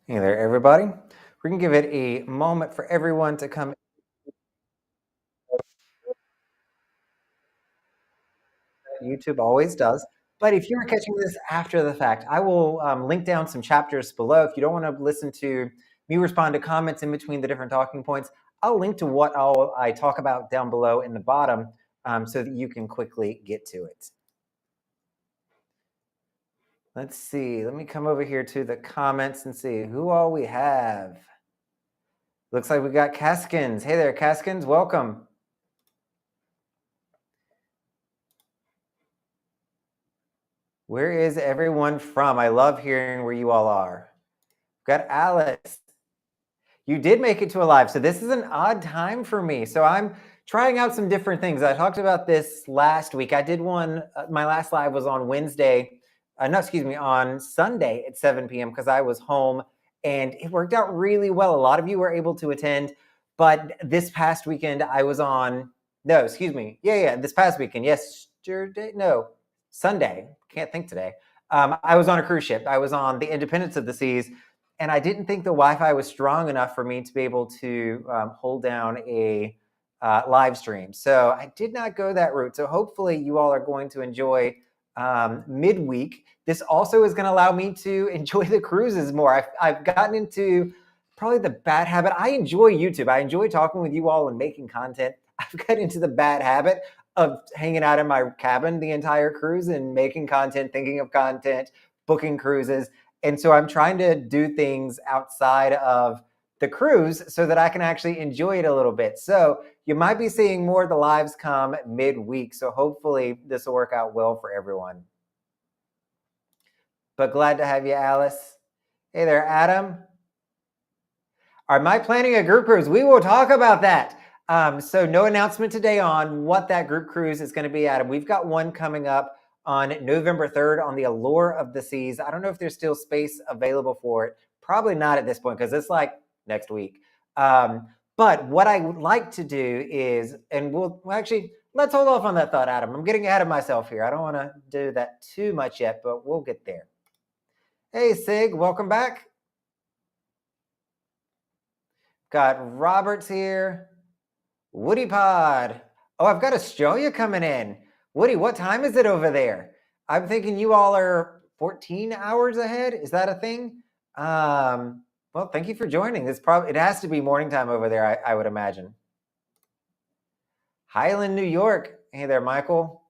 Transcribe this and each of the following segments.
Hey there, everybody. We're going to give it a moment for everyone to come. YouTube always does. But if you're catching this after the fact, I will link down some chapters below. If you don't want to listen to me respond to comments in between the different talking points, I'll link to what I talk about down below in the bottom so that you can quickly get to it. Let's see. Let me come over here to the comments and see who all we have. Looks like we got Caskins. Hey there, Caskins. Welcome. Where is everyone from? I love hearing where you all are. We've got Alice. You did make it to a live. So this is an odd time for me. So I'm trying out some different things. I talked about this last week. I did one, my last live was on Wednesday. On Sunday at 7 p.m. because I was home and it worked out really well. A lot of you were able to attend, but this past weekend I was on, this past weekend, Sunday, can't think today. I was on a cruise ship. I was on the Independence of the Seas, and I didn't think the Wi-Fi was strong enough for me to be able to hold down a live stream. So I did not go that route. So hopefully you all are going to enjoy midweek. This also is going to allow me to enjoy the cruises more. I've gotten into probably the bad habit. I enjoy YouTube. I enjoy talking with you all and making content. I've got into the bad habit of hanging out in my cabin the entire cruise and making content, thinking of content, booking cruises. And so I'm trying to do things outside of the cruise so that I can actually enjoy it a little bit. So you might be seeing more of the lives come midweek. So hopefully this will work out well for everyone. But glad to have you, Alice. Hey there, Adam. Am I planning a group cruise? We will talk about that. So no announcement today on what that group cruise is going to be, Adam. We've got one coming up on November 3rd on the Allure of the Seas. I don't know if there's still space available for it. Probably not at this point because it's like next week. But what I would like to do is, and let's hold off on that thought, Adam. I'm getting ahead of myself here. I don't want to do that too much yet, but we'll get there. Hey, Sig, welcome back. Got Roberts here. Woody Pod. Oh, I've got Australia coming in. Woody, what time is it over there? I'm thinking you all are 14 hours ahead. Is that a thing? Well, thank you for joining. It has to be morning time over there, I would imagine. Highland, New York. Hey there, Michael.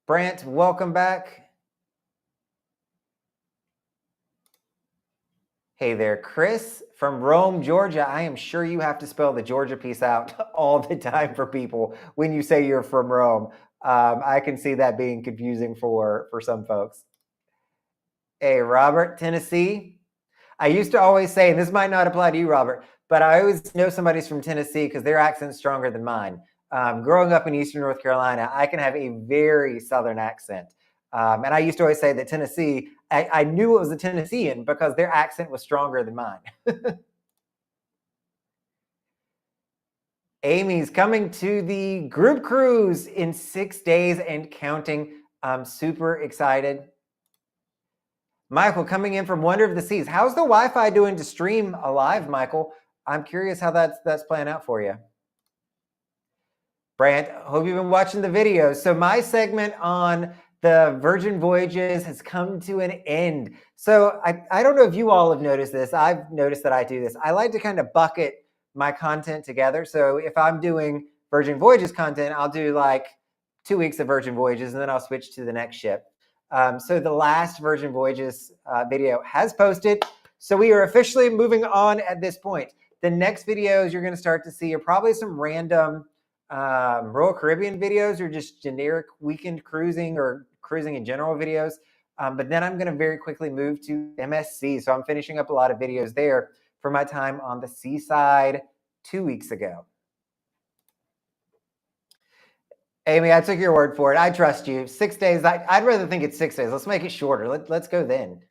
Brant, welcome back. Hey there, Chris from Rome, Georgia. I am sure you have to spell the Georgia piece out all the time for people when you say you're from Rome. I can see that being confusing for some folks. Hey, Robert, Tennessee. I used to always say, and this might not apply to you, Robert, but I always know somebody's from Tennessee because their accent's stronger than mine. Growing up in Eastern North Carolina, I can have a very Southern accent. And I used to always say that Tennessee, I knew it was a Tennessean because their accent was stronger than mine. Amy's coming to the group cruise in 6 days and counting. I'm super excited. Michael coming in from Wonder of the Seas. How's the Wi-Fi doing to stream live, Michael? I'm curious how that's playing out for you. Brant, hope you've been watching the videos. So my segment on the Virgin Voyages has come to an end. So I don't know if you all have noticed this. I've noticed that I do this. I like to kind of bucket my content together. So if I'm doing Virgin Voyages content, I'll do like 2 weeks of Virgin Voyages and then I'll switch to the next ship. So the last Virgin Voyages video has posted. So we are officially moving on at this point. The next videos you're going to start to see are probably some random Royal Caribbean videos or just generic weekend cruising or cruising in general videos. But then I'm going to very quickly move to MSC. So I'm finishing up a lot of videos there for my time on the seaside 2 weeks ago. Amy, I took your word for it. I trust you. 6 days. I'd rather think it's 6 days. Let's make it shorter. Let's go then.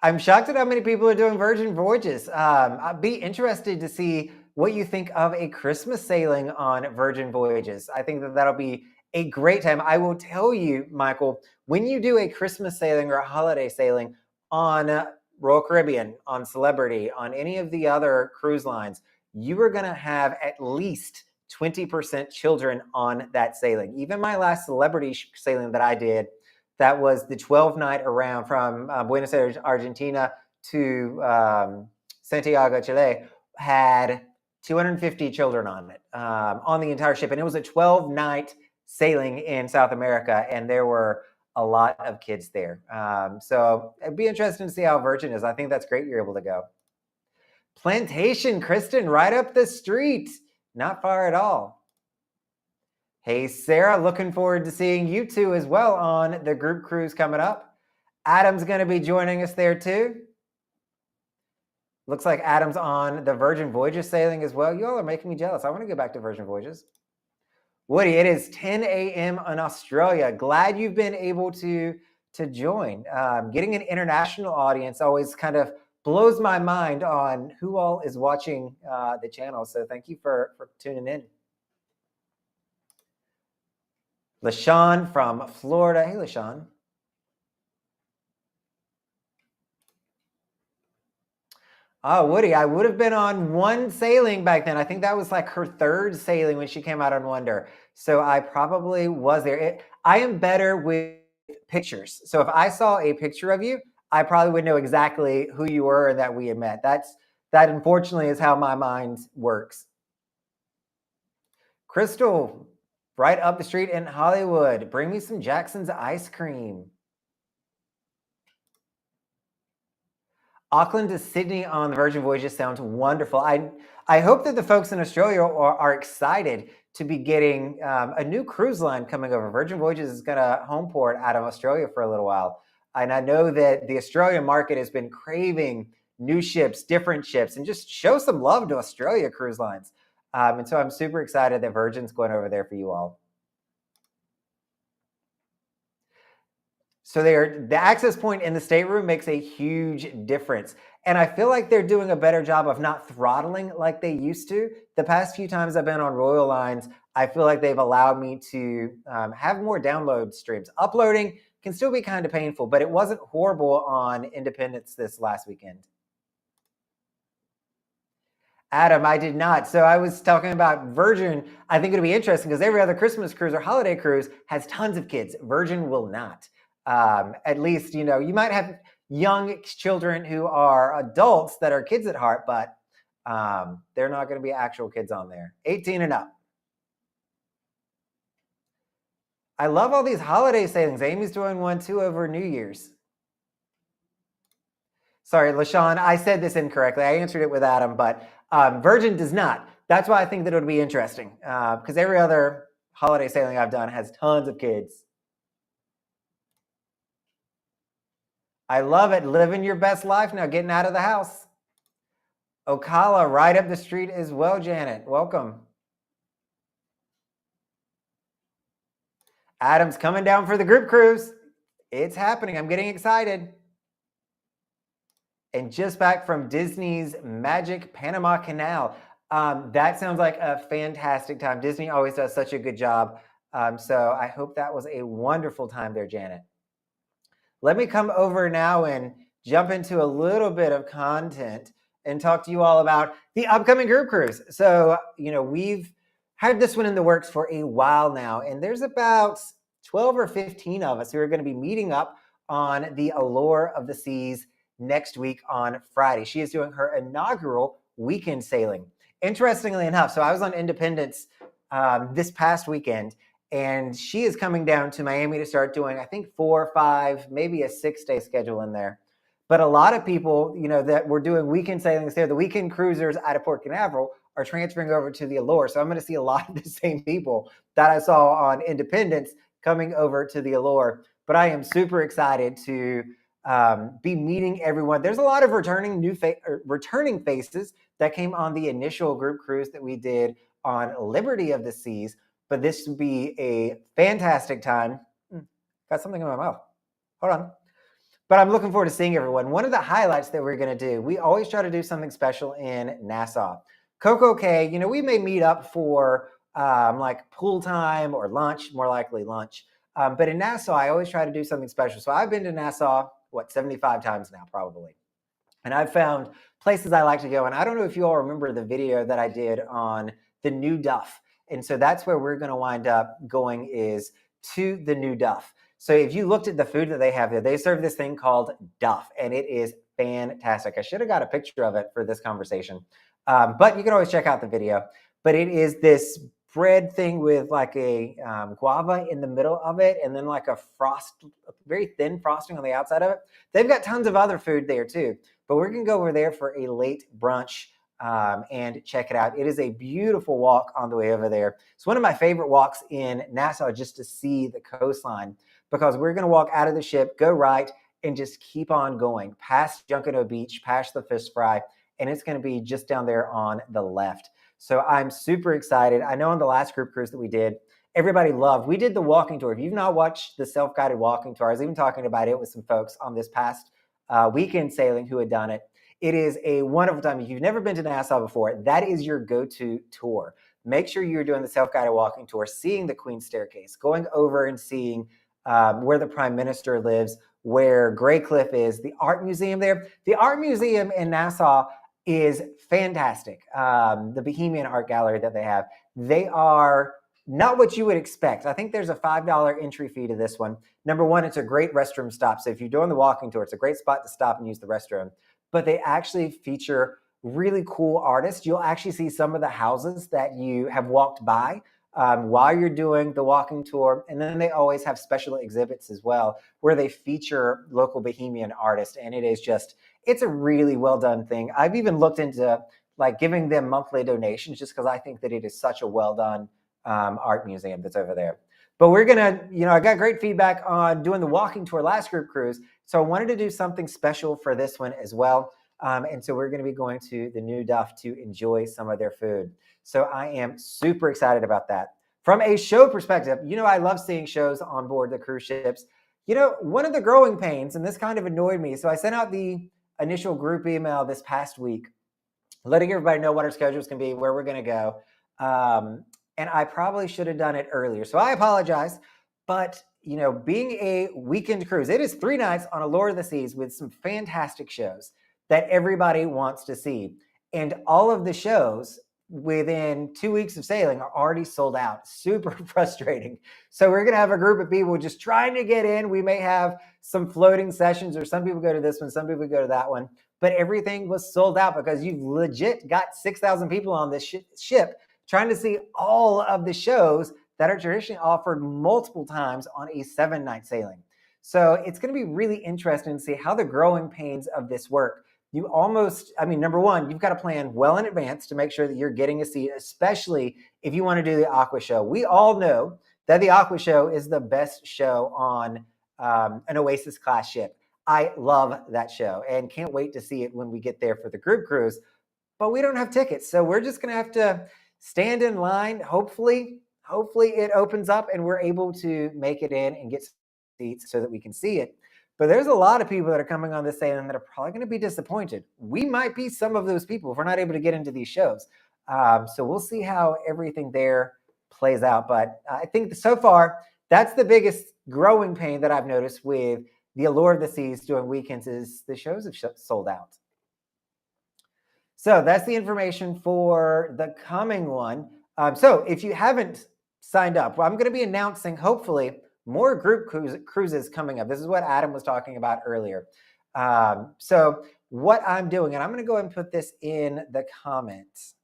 I'm shocked at how many people are doing Virgin Voyages. I'd be interested to see what you think of a Christmas sailing on Virgin Voyages. I think that'll be a great time. I will tell you, Michael, when you do a Christmas sailing or a holiday sailing on Royal Caribbean, on Celebrity, on any of the other cruise lines, you are going to have at least 20% children on that sailing. Even my last Celebrity sailing that I did, that was the 12-night around from Buenos Aires, Argentina to Santiago, Chile, had 250 children on it, on the entire ship. And it was a 12-night sailing in South America, and there were a lot of kids there. So it'd be interesting to see how Virgin is. I think that's great you're able to go. Plantation, Kristen, right up the street. Not far at all. Hey, Sarah, looking forward to seeing you two as well on the group cruise coming up. Adam's going to be joining us there too. Looks like Adam's on the Virgin Voyages sailing as well. You all are making me jealous. I want to go back to Virgin Voyages. Woody, it is 10 a.m. in Australia. Glad you've been able to join. Getting an international audience always kind of blows my mind on who all is watching the channel. So thank you for tuning in. LaShawn from Florida. Hey, LaShawn. Oh, Woody, I would have been on one sailing back then. I think that was like her third sailing when she came out on Wonder. So I probably was there. I am better with pictures. So if I saw a picture of you, I probably would know exactly who you were and that we had met. That unfortunately is how my mind works. Crystal, right up the street in Hollywood. Bring me some Jackson's ice cream. Auckland to Sydney on the Virgin Voyages sounds wonderful. I hope that the folks in Australia are excited to be getting a new cruise line coming over. Virgin Voyages is going to home port out of Australia for a little while. And I know that the Australian market has been craving new ships, different ships, and just show some love to Australia cruise lines. And so I'm super excited that Virgin's going over there for you all. So the access point in the stateroom makes a huge difference. And I feel like they're doing a better job of not throttling like they used to. The past few times I've been on Royal Lines, I feel like they've allowed me to have more download streams. Uploading can still be kind of painful, but it wasn't horrible on Independence this last weekend. Adam, I did not. So I was talking about Virgin. I think it'll be interesting because every other Christmas cruise or holiday cruise has tons of kids. Virgin will not. At least, you might have young children who are adults that are kids at heart, but they're not going to be actual kids on there. 18 and up. I love all these holiday sailings. Amy's doing one too over New Year's. Sorry, LaShawn, I said this incorrectly. I answered it with Adam, but Virgin does not. That's why I think that it'll be interesting because every other holiday sailing I've done has tons of kids. I love it. Living your best life now, getting out of the house. Ocala, right up the street as well, Janet. Welcome. Adam's coming down for the group cruise. It's happening. I'm getting excited. And just back from Disney's Magic Panama Canal. That sounds like a fantastic time. Disney always does such a good job. So I hope that was a wonderful time there, Janet. Let me come over now and jump into a little bit of content and talk to you all about the upcoming group cruise. So, we've had this one in the works for a while now, and there's about 12 or 15 of us who are going to be meeting up on the Allure of the Seas next week on Friday. She is doing her inaugural weekend sailing. Interestingly enough, so I was on Independence this past weekend, and she is coming down to Miami to start doing, I think, 4 or 5, maybe a 6-day schedule in there. But a lot of people, that were doing weekend sailings there, the weekend cruisers out of Port Canaveral are transferring over to the Allure. So I'm going to see a lot of the same people that I saw on Independence coming over to the Allure. But I am super excited to be meeting everyone. There's a lot of returning faces that came on the initial group cruise that we did on Liberty of the Seas. But this would be a fantastic time. Got something in my mouth. Hold on. But I'm looking forward to seeing everyone. One of the highlights that we're going to do, we always try to do something special in Nassau. Coco Cay, we may meet up for like pool time or lunch, more likely lunch. But in Nassau, I always try to do something special. So I've been to Nassau, 75 times now, probably. And I've found places I like to go. And I don't know if you all remember the video that I did on the New Duff. And so that's where we're going to wind up going, is to the New Duff. So if you looked at the food that they have there, they serve this thing called Duff, and it is fantastic. I should have got a picture of it for this conversation, but you can always check out the video. But it is this bread thing with like a guava in the middle of it, and then like a very thin frosting on the outside of it. They've got tons of other food there too, but we're gonna go over there for a late brunch and check it out. It is a beautiful walk on the way over there. It's one of my favorite walks in Nassau, just to see the coastline, because we're gonna walk out of the ship, go right, and just keep on going past Junkanoo Beach, past the Fish Fry, and it's gonna be just down there on the left. So I'm super excited. I know on the last group cruise that we did, everybody loved. We did the walking tour. If you've not watched the self-guided walking tour, I was even talking about it with some folks on this past weekend sailing who had done it. It is a wonderful time. If you've never been to Nassau before, that is your go-to tour. Make sure you're doing the self-guided walking tour, seeing the Queen's Staircase, going over and seeing where the Prime Minister lives, where Grey Cliff is, the art museum there. The art museum in Nassau is fantastic. The Bohemian Art Gallery that they have, they are not what you would expect. I think there's a $5 entry fee to this one. Number one, it's a great restroom stop. So if you're doing the walking tour, it's a great spot to stop and use the restroom. But they actually feature really cool artists. You'll actually see some of the houses that you have walked by while you're doing the walking tour. And then they always have special exhibits as well, where they feature local Bohemian artists. And it is just, it's a really well done thing. I've even looked into like giving them monthly donations, just because I think that it is such a well done art museum that's over there. But we're gonna, I got great feedback on doing the walking tour last group cruise, so I wanted to do something special for this one as well. And so we're gonna be going to the New Duff to enjoy some of their food. So I am super excited about that. From a show perspective, I love seeing shows on board the cruise ships. One of the growing pains, and this kind of annoyed me, so I sent out the initial group email this past week, letting everybody know what our schedules can be, where we're gonna go. And I probably should have done it earlier. So I apologize. But, being a weekend cruise, it is 3 nights on Allure of the Seas with some fantastic shows that everybody wants to see. And all of the shows within 2 weeks of sailing are already sold out. Super frustrating. So we're going to have a group of people just trying to get in. We may have some floating sessions, or some people go to this one, some people go to that one. But everything was sold out because you've legit got 6,000 people on this ship trying to see all of the shows that are traditionally offered multiple times on a 7-night sailing. So it's going to be really interesting to see how the growing pains of this work. Number one, you've got to plan well in advance to make sure that you're getting a seat, especially if you want to do the Aqua Show. We all know that the Aqua Show is the best show on an Oasis class ship. I love that show and can't wait to see it when we get there for the group cruise. But we don't have tickets, so we're just going to have to stand in line. Hopefully it opens up and we're able to make it in and get seats so that we can see it. But there's a lot of people that are coming on this sailing that are probably going to be disappointed. We might be some of those people if we're not able to get into these shows. So we'll see how everything there plays out. But I think so far, that's the biggest growing pain that I've noticed with the Allure of the Seas doing weekends, is the shows have sold out. So that's the information for the coming one. So if you haven't signed up, I'm going to be announcing, hopefully, more group cruises coming up. This is what Adam was talking about earlier. So what I'm doing, and I'm going to go ahead and put this in the comments.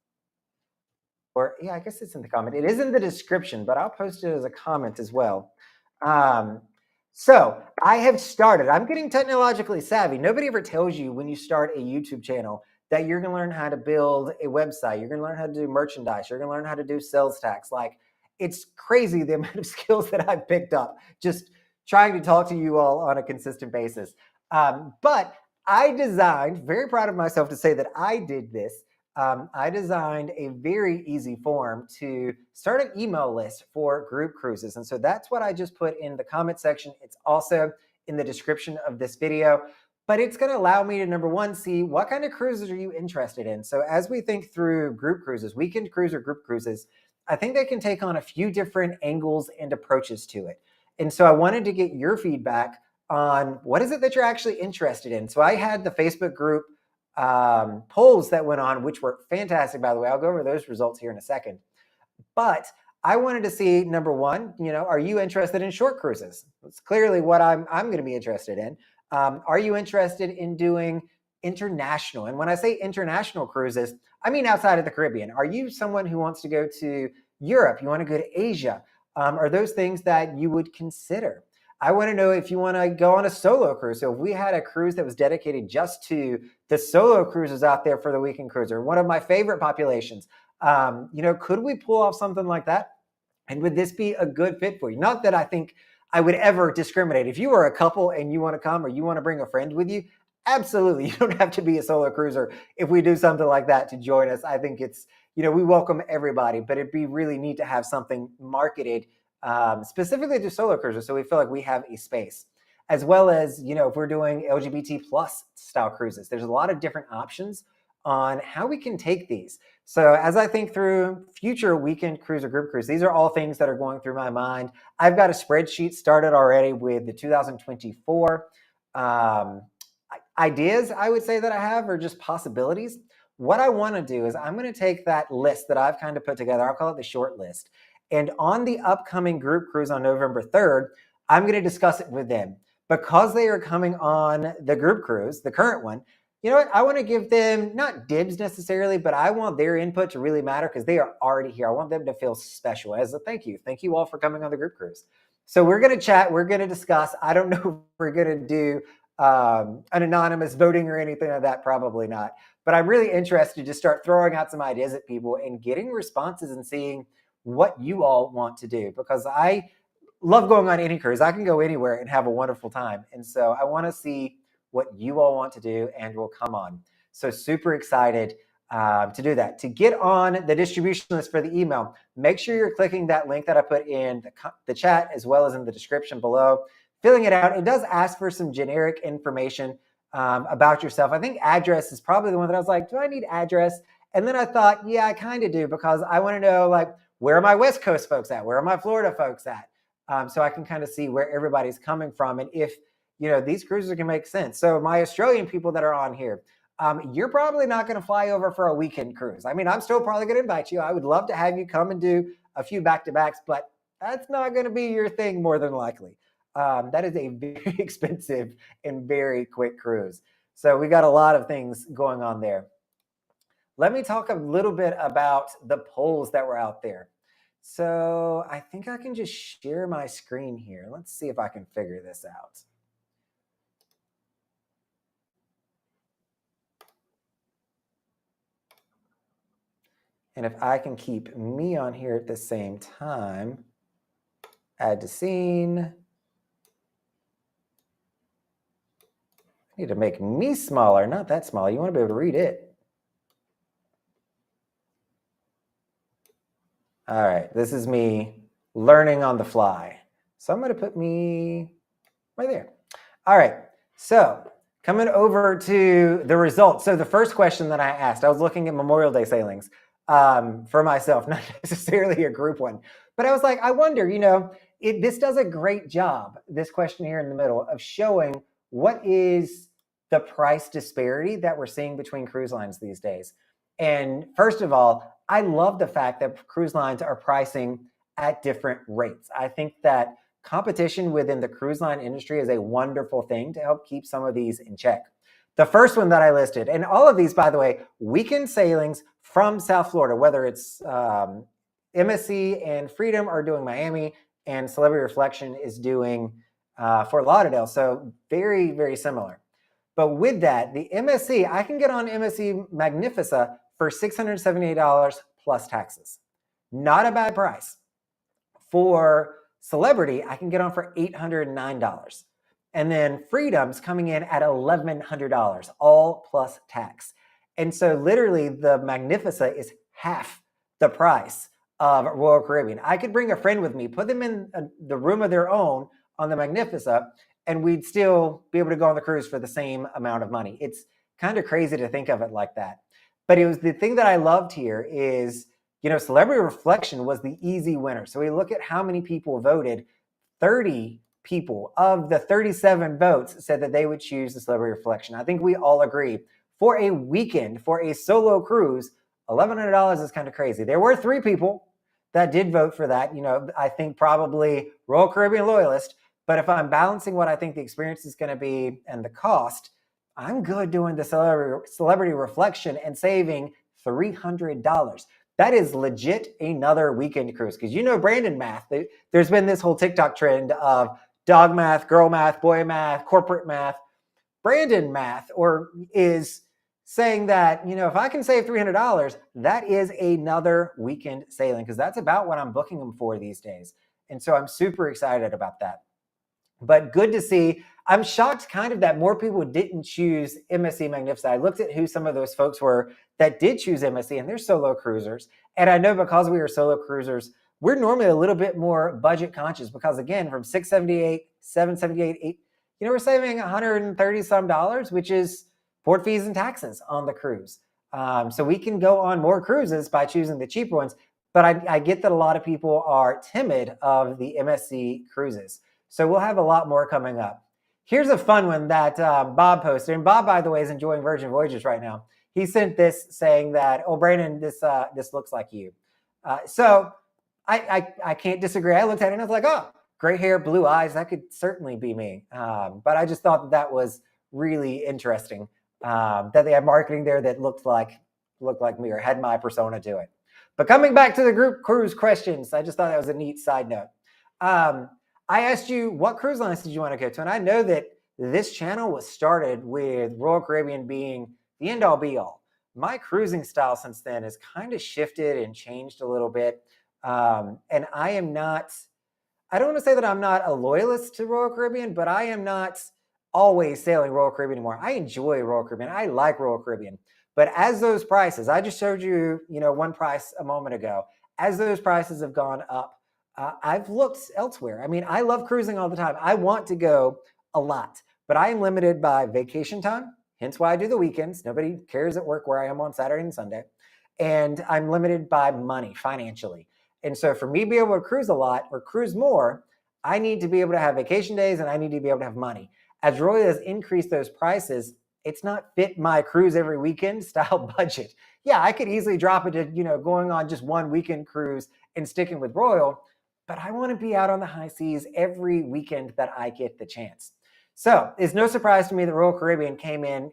I guess it's in the comment. It is in the description, but I'll post it as a comment as well. So I have started. I'm getting technologically savvy. Nobody ever tells you when you start a YouTube channel that you're going to learn how to build a website. You're going to learn how to do merchandise. You're going to learn how to do sales tax. Like, it's crazy the amount of skills that I've picked up just trying to talk to you all on a consistent basis. But I designed, very proud of myself to say that I did this. I designed a very easy form to start an email list for group cruises. And so that's what I just put in the comment section. It's also in the description of this video. But it's going to allow me to, number one, see what kind of cruises are you interested in. So as we think through group cruises, weekend cruise or group cruises, I think they can take on a few different angles and approaches to it. And so I wanted to get your feedback on what is it that you're actually interested in. So I had the Facebook group polls that went on, which were fantastic, by the way. I'll go over those results here in a second. But I wanted to see, number one, are you interested in short cruises? That's clearly what I'm going to be interested in. Are you interested in doing international? And when I say international cruises, I mean outside of the Caribbean. Are you someone who wants to go to Europe? You want to go to Asia? Are those things that you would consider? I want to know if you want to go on a solo cruise. So if we had a cruise that was dedicated just to the solo cruises out there for the weekend cruiser, one of my favorite populations, could we pull off something like that? And would this be a good fit for you? Not that I think I would ever discriminate. If you are a couple and you want to come or you want to bring a friend with you, absolutely. You don't have to be a solo cruiser if we do something like that to join us. I think it's, we welcome everybody, but it'd be really neat to have something marketed specifically to solo cruisers, so we feel like we have a space. As well as, if we're doing LGBT plus style cruises, there's a lot of different options on how we can take these. So as I think through future weekend cruise or group cruise, these are all things that are going through my mind. I've got a spreadsheet started already with the 2024 ideas, I would say, that I have, or just possibilities. What I want to do is I'm going to take that list that I've kind of put together, I'll call it the short list, and on the upcoming group cruise on November 3rd, I'm going to discuss it with them. Because they are coming on the group cruise, the current one, you know what? I want to give them not dibs necessarily, but I want their input to really matter because they are already here. I want them to feel special as a thank you. Thank you all for coming on the group cruise. So we're going to chat. We're going to discuss. I don't know if we're going to do an anonymous voting or anything like that. Probably not. But I'm really interested to start throwing out some ideas at people and getting responses and seeing what you all want to do, because I love going on any cruise. I can go anywhere and have a wonderful time. And so I want to see what you all want to do and will come on. So super excited to do that. To get on the distribution list for the email, make sure you're clicking that link that I put in the chat as well as in the description below. Filling it out, it does ask for some generic information about yourself. I think address is probably the one that I was like, do I need address? And then I thought, yeah, I kind of do, because I want to know, like, where are my West Coast folks at? Where are my Florida folks at? So I can kind of see where everybody's coming from and if, these cruises can make sense. So my Australian people that are on here, you're probably not going to fly over for a weekend cruise. I mean, I'm still probably going to invite you. I would love to have you come and do a few back-to-backs, but that's not going to be your thing more than likely. That is a very expensive and very quick cruise. So we got a lot of things going on there. Let me talk a little bit about the polls that were out there. So I think I can just share my screen here. Let's see if I can figure this out. And if I can keep me on here at the same time, add to scene. I need to make me smaller, not that small. You want to be able to read it. All right, this is me learning on the fly. So I'm going to put me right there. All right, so coming over to the results. So the first question that I asked, I was looking at Memorial Day sailings for myself, not necessarily a group one. But I was like, I wonder, this does a great job, this question here in the middle, of showing what is the price disparity that we're seeing between cruise lines these days. And first of all, I love the fact that cruise lines are pricing at different rates. I think that competition within the cruise line industry is a wonderful thing to help keep some of these in check. The first one that I listed, and all of these, by the way, weekend sailings from South Florida, whether it's MSC and Freedom are doing Miami, and Celebrity Reflection is doing Fort Lauderdale. So very, very similar. But with that, the MSC, I can get on MSC Magnifica for $678 plus taxes. Not a bad price. For Celebrity, I can get on for $809. And then Freedom's coming in at $1,100, all plus tax. And so literally the Magnifica is half the price of Royal Caribbean. I could bring a friend with me, put them in the room of their own on the Magnifica, and we'd still be able to go on the cruise for the same amount of money. It's kind of crazy to think of it like that. But it was the thing that I loved here is Celebrity Reflection was the easy winner. So we look at how many people voted. 30 people of the 37 votes said that they would choose the Celebrity Reflection. I think we all agree. For a weekend, for a solo cruise, $1,100 is kind of crazy. There were 3 people that did vote for that. I think probably Royal Caribbean loyalist. But if I'm balancing what I think the experience is going to be and the cost, I'm good doing the Celebrity Reflection and saving $300. That is legit another weekend cruise. Because Brandon math. There's been this whole TikTok trend of dog math, girl math, boy math, corporate math. Brandon math is saying that, if I can save $300, that is another weekend sailing, because that's about what I'm booking them for these days. And so I'm super excited about that. But good to see. I'm shocked kind of that more people didn't choose MSC Magnificent. I looked at who some of those folks were that did choose MSC, and they're solo cruisers. And I know because we are solo cruisers, we're normally a little bit more budget conscious, because again, from $678, $778, we're saving $130 some, which is port fees and taxes on the cruise. So we can go on more cruises by choosing the cheaper ones. But I get that a lot of people are timid of the MSC cruises. So we'll have a lot more coming up. Here's a fun one that Bob posted. And Bob, by the way, is enjoying Virgin Voyages right now. He sent this saying that, "Oh, Brandon, this looks like you." So I can't disagree. I looked at it and I was like, "Oh, gray hair, blue eyes, that could certainly be me." But I just thought that was really interesting that they have marketing there that looked like me or had my persona to it. But coming back to the group cruise questions, I just thought that was a neat side note. I asked you, what cruise lines did you want to go to? And I know that this channel was started with Royal Caribbean being the end-all be-all. My cruising style since then has kind of shifted and changed a little bit. And I don't want to say that I'm not a loyalist to Royal Caribbean, but I am not always sailing Royal Caribbean anymore. I enjoy Royal Caribbean. I like Royal Caribbean. But as those prices, I just showed you, one price a moment ago, as those prices have gone up, I've looked elsewhere. I mean, I love cruising all the time. I want to go a lot, but I am limited by vacation time, hence why I do the weekends. Nobody cares at work where I am on Saturday and Sunday. And I'm limited by money financially. And so for me to be able to cruise a lot or cruise more, I need to be able to have vacation days and I need to be able to have money. As Roy has increased those prices, it's not fit my cruise every weekend style budget. Yeah, I could easily drop it to, going on just one weekend cruise and sticking with Royal, but I want to be out on the high seas every weekend that I get the chance. So it's no surprise to me that Royal Caribbean came in,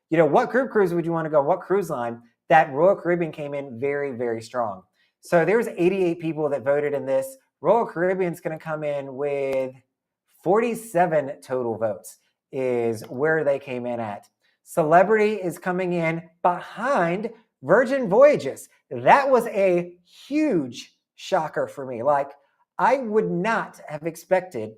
what group cruise would you want to go? What cruise line? That Royal Caribbean came in very, very strong. So there's 88 people that voted in this. Royal Caribbean's going to come in with 47 total votes is where they came in at. Celebrity is coming in behind Virgin Voyages. That was a huge shocker for me. Like, I would not have expected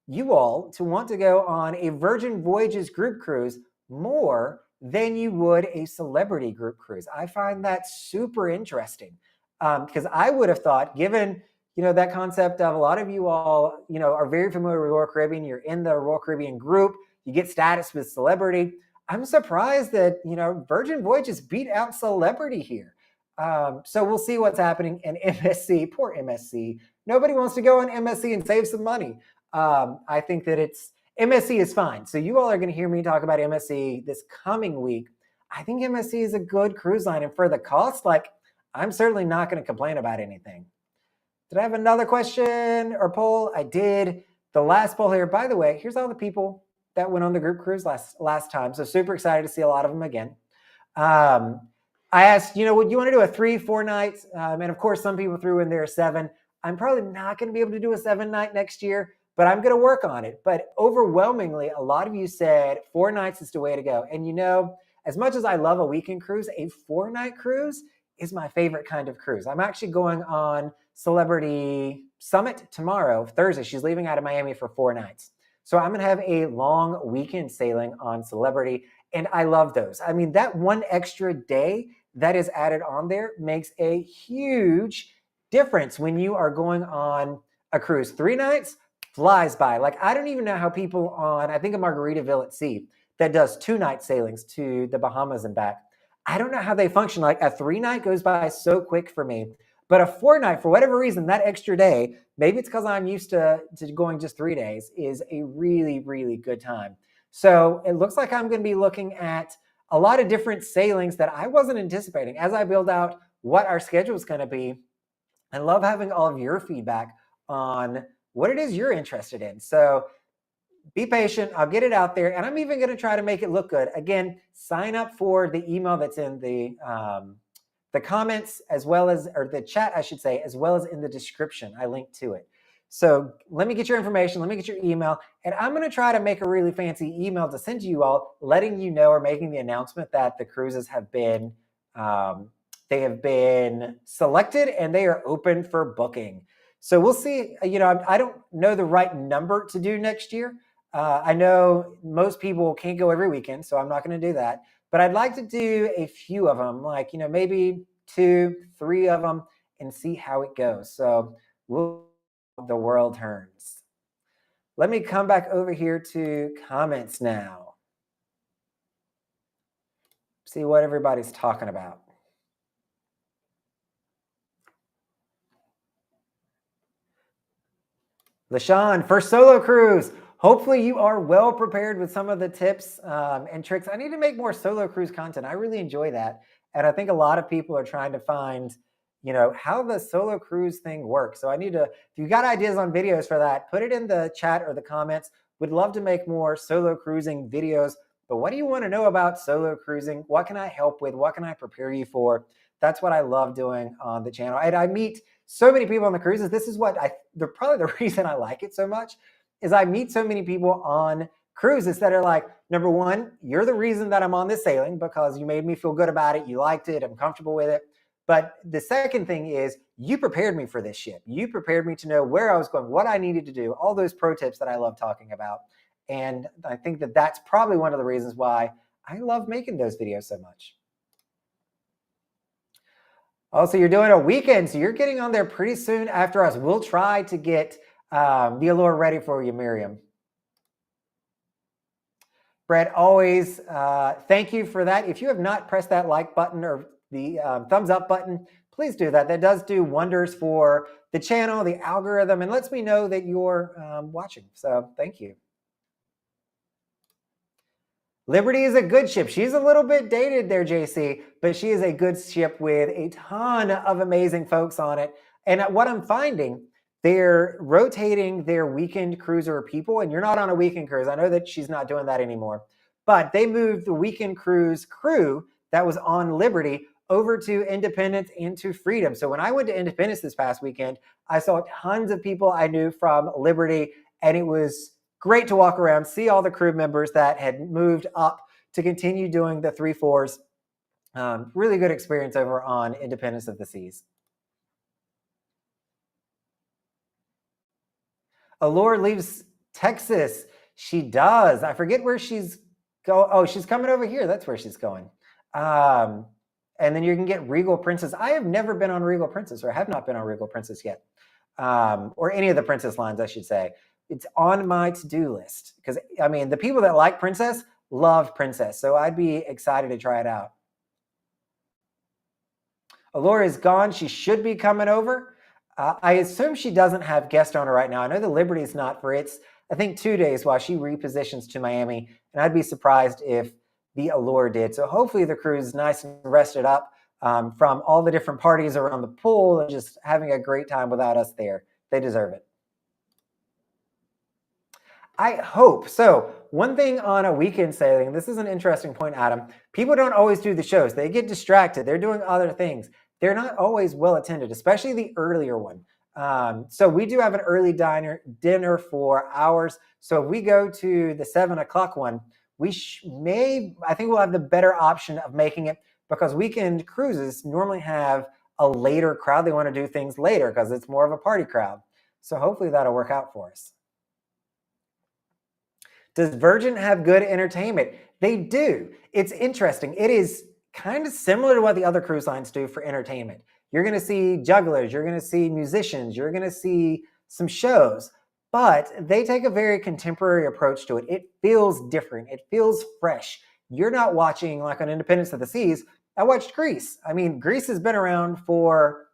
you all to want to go on a Virgin Voyages group cruise more than you would a Celebrity group cruise. I find that super interesting because I would have thought, given that concept of a lot of you all are very familiar with Royal Caribbean, you're in the Royal Caribbean group, you get status with Celebrity. I'm surprised that Virgin Voyages beat out Celebrity here. So we'll see what's happening in MSC. Poor MSC. Nobody wants to go on MSC and save some money. I think that MSC is fine. So you all are going to hear me talk about MSC this coming week. I think MSC is a good cruise line. And for the cost, I'm certainly not going to complain about anything. Did I have another question or poll? I did. The last poll here, by the way, here's all the people that went on the group cruise last time. So super excited to see a lot of them again. I asked, would you want to do a 3-4 nights? And of course, some people threw in there a 7. I'm probably not going to be able to do a 7-night next year, but I'm going to work on it. But overwhelmingly, a lot of you said 4 nights is the way to go. And as much as I love a weekend cruise, a 4-night cruise is my favorite kind of cruise. I'm actually going on Celebrity Summit tomorrow, Thursday. She's leaving out of Miami for 4 nights. So I'm going to have a long weekend sailing on Celebrity. And I love those. I mean, that one extra day that is added on there makes a huge difference when you are going on a cruise. 3 nights flies by. I don't even know how people on, I think, a Margaritaville at Sea that does 2-night sailings to the Bahamas and back. I don't know how they function. Like a 3-night goes by so quick for me, but a 4-night, for whatever reason, that extra day, maybe it's because I'm used to going just 3 days, is a really, really good time. So it looks like I'm going to be looking at a lot of different sailings that I wasn't anticipating as I build out what our schedule is going to be. I love having all of your feedback on what it is you're interested in. So be patient. I'll get it out there. And I'm even going to try to make it look good. Again, sign up for the email that's in the comments, as well as, or the chat, I should say, as well as in the description. I link to it. So let me get your information. Let me get your email. And I'm going to try to make a really fancy email to send to you all, letting you know or making the announcement that the cruises have been, they have been selected and they are open for booking. So we'll see. You know, I don't know the right number to do next year. I know most people can't go every weekend, so I'm not going to do that. But I'd like to do a few of them, like, you know, maybe 2, 3 of them, and see how it goes. So the world turns. Let me come back over here to comments now. See what everybody's talking about. LaShawn, first solo cruise. Hopefully you are well prepared with some of the tips and tricks. I need to make more solo cruise content. I really enjoy that. And I think a lot of people are trying to find, you know, how the solo cruise thing works. So I need to, if you got ideas on videos for that, put it in the chat or the comments. Would love to make more solo cruising videos. But what do you want to know about solo cruising? What can I help with? What can I prepare you for? That's what I love doing on the channel. And I meet so many people on the cruises. This is what they're probably the reason I like it so much, is I meet so many people on cruises that are like, number one, you're the reason that I'm on this sailing because you made me feel good about it. You liked it. I'm comfortable with it. But the second thing is you prepared me for this ship. You prepared me to know where I was going, what I needed to do, all those pro tips that I love talking about. And I think that that's probably one of the reasons why I love making those videos so much. Also, you're doing a weekend, so you're getting on there pretty soon after us. We'll try to get the Allure ready for you, Miriam. Brett, always thank you for that. If you have not pressed that like button or the thumbs up button, please do that. That does do wonders for the channel, the algorithm, and lets me know that you're watching. So thank you. Liberty is a good ship. She's a little bit dated there, JC, but she is a good ship with a ton of amazing folks on it. And what I'm finding, they're rotating their weekend cruiser people, and you're not on a weekend cruise. I know that she's not doing that anymore, but they moved the weekend cruise crew that was on Liberty over to Independence and to Freedom. So when I went to Independence this past weekend, I saw tons of people I knew from Liberty, and it was great to walk around, see all the crew members that had moved up to continue doing the 3-4s. Really good experience over on Independence of the Seas. Allure leaves Texas. She does. I forget where she's going. Oh, she's coming over here. That's where she's going. And then you can get Regal Princess. I have never been on Regal Princess, or have not been on Regal Princess yet. Or any of the Princess lines, I should say. It's on my to-do list because, I mean, the people that like Princess love Princess. So I'd be excited to try it out. Allure is gone. She should be coming over. I assume she doesn't have guest owner right now. I know the Liberty's not for its, I think, 2 days while she repositions to Miami. And I'd be surprised if the Allure did. So hopefully the crew is nice and rested up from all the different parties around the pool and just having a great time without us there. They deserve it. I hope. So one thing on a weekend sailing, this is an interesting point, Adam. People don't always do the shows. They get distracted. They're doing other things. They're not always well attended, especially the earlier one. So we do have an early dinner for ours. So if we go to the 7 o'clock one, I think we'll have the better option of making it, because weekend cruises normally have a later crowd. They want to do things later because it's more of a party crowd. So hopefully that'll work out for us. Does Virgin have good entertainment? They do. It's interesting. It is kind of similar to what the other cruise lines do for entertainment. You're going to see jugglers, you're going to see musicians, you're going to see some shows, but they take a very contemporary approach to it. It feels different. It feels fresh. You're not watching like on Independence of the Seas. I watched Greece. I mean, Greece has been around for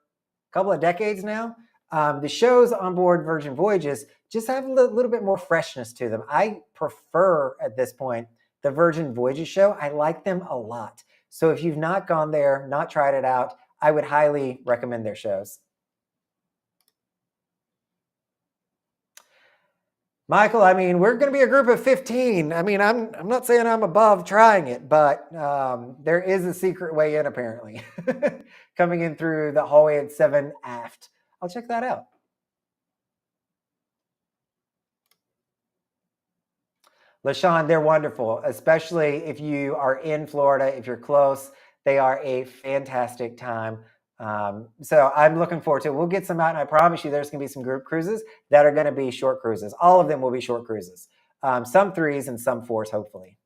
a couple of decades now. The shows on board Virgin Voyages just have a little bit more freshness to them. I prefer at this point the Virgin Voyages show. I like them a lot. So if you've not gone there, not tried it out, I would highly recommend their shows. Michael, I mean, we're going to be a group of 15. I mean, I'm not saying I'm above trying it, but there is a secret way in, apparently, coming in through the hallway at 7 aft. I'll check that out. LaShawn, they're wonderful, especially if you are in Florida, if you're close. They are a fantastic time. So I'm looking forward to it. We'll get some out, and I promise you there's going to be some group cruises that are going to be short cruises. All of them will be short cruises. Some 3s and some 4s, hopefully.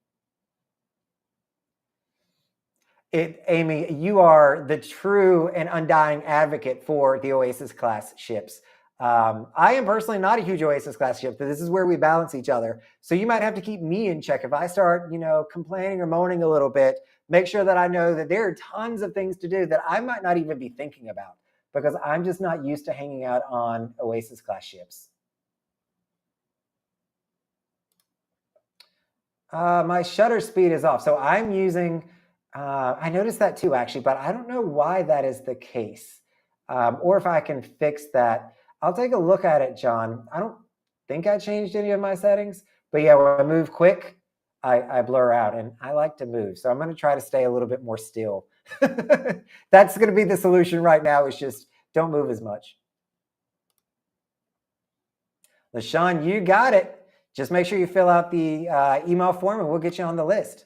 Amy, you are the true and undying advocate for the Oasis class ships. I am personally not a huge Oasis class ship, but this is where we balance each other. So you might have to keep me in check. If I start, complaining or moaning a little bit, make sure that I know that there are tons of things to do that I might not even be thinking about because I'm just not used to hanging out on Oasis class ships. My shutter speed is off. So I'm using, I noticed that too, actually, but I don't know why that is the case or if I can fix that. I'll take a look at it, John. I don't think I changed any of my settings, but yeah, when I move quick, I blur out, and I like to move. So I'm going to try to stay a little bit more still. That's going to be the solution right now, is just don't move as much. LaShawn, you got it. Just make sure you fill out the email form and we'll get you on the list.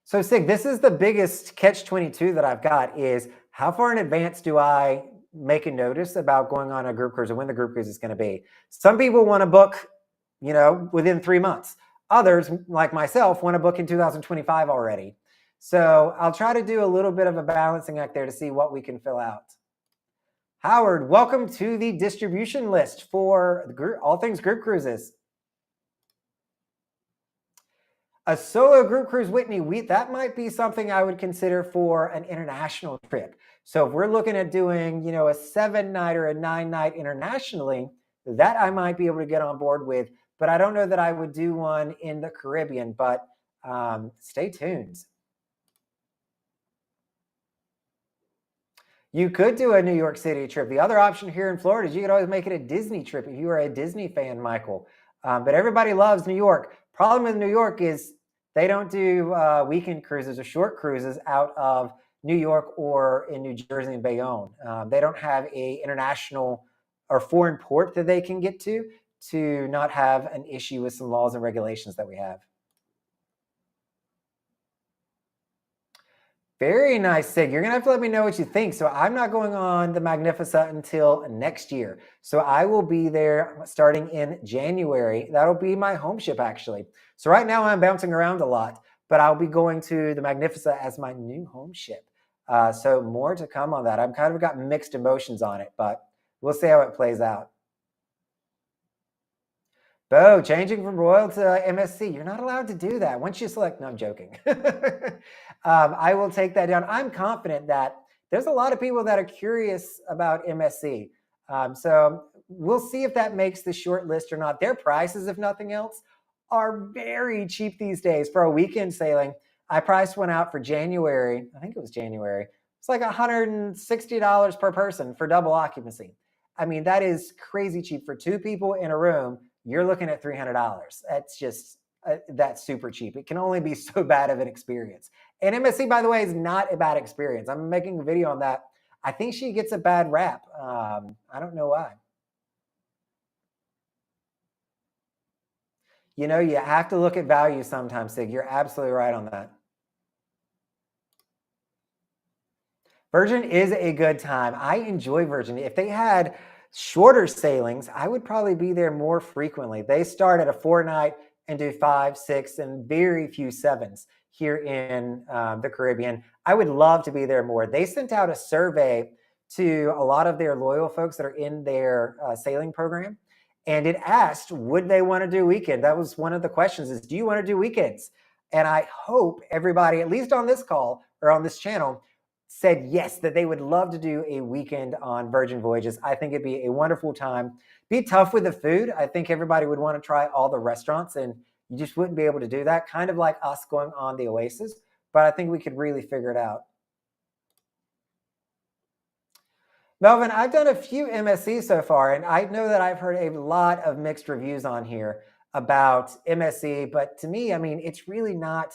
So Sig, this is the biggest catch-22 that I've got is how far in advance do I make a notice about going on a group cruise or when the group cruise is going to be? Some people want to book, within 3 months. Others, like myself, want to book in 2025 already. So I'll try to do a little bit of a balancing act there to see what we can fill out. Howard, welcome to the distribution list for all things group cruises. A solo group cruise, Whitney, that might be something I would consider for an international trip. So if we're looking at doing, a 7-night or a 9-night internationally, that I might be able to get on board with. But I don't know that I would do one in the Caribbean, but stay tuned. You could do a New York City trip. The other option here in Florida is you could always make it a Disney trip if you are a Disney fan, Michael. But everybody loves New York. Problem with New York is they don't do weekend cruises or short cruises out of New York or in New Jersey and Bayonne. They don't have a international or foreign port that they can get to not have an issue with some laws and regulations that we have. Very nice, Sig. You're going to have to let me know what you think. So I'm not going on the Magnifica until next year. So I will be there starting in January. That'll be my home ship, actually. So right now I'm bouncing around a lot, but I'll be going to the Magnifica as my new home ship. So more to come on that. I've kind of got mixed emotions on it, but we'll see how it plays out. Bo, changing from Royal to MSC. You're not allowed to do that. Once you select, no, I'm joking. I will take that down. I'm confident that there's a lot of people that are curious about MSC. So we'll see if that makes the short list or not. Their prices, if nothing else, are very cheap these days for a weekend sailing. I priced one out for January. I think it was January. It's like $160 per person for double occupancy. I mean, that is crazy cheap for 2 people in a room. You're looking at $300. That's just, that's super cheap. It can only be so bad of an experience. And MSC, by the way, is not a bad experience. I'm making a video on that. I think she gets a bad rap. I don't know why. You have to look at value sometimes, Sig. You're absolutely right on that. Virgin is a good time. I enjoy Virgin. If they had shorter sailings, I would probably be there more frequently. They start at a 4-night and do 5, 6, and very few 7s here in the Caribbean. I would love to be there more. They sent out a survey to a lot of their loyal folks that are in their sailing program, and it asked, would they want to do weekend? That was one of the questions is, do you want to do weekends? And I hope everybody, at least on this call or on this channel, said yes, that they would love to do a weekend on Virgin Voyages. I think it'd be a wonderful time. Be tough with the food. I think everybody would want to try all the restaurants, and you just wouldn't be able to do that, kind of like us going on the Oasis. But I think we could really figure it out. Melvin, I've done a few MSCs so far, and I know that I've heard a lot of mixed reviews on here about MSC, but to me, I mean, it's really not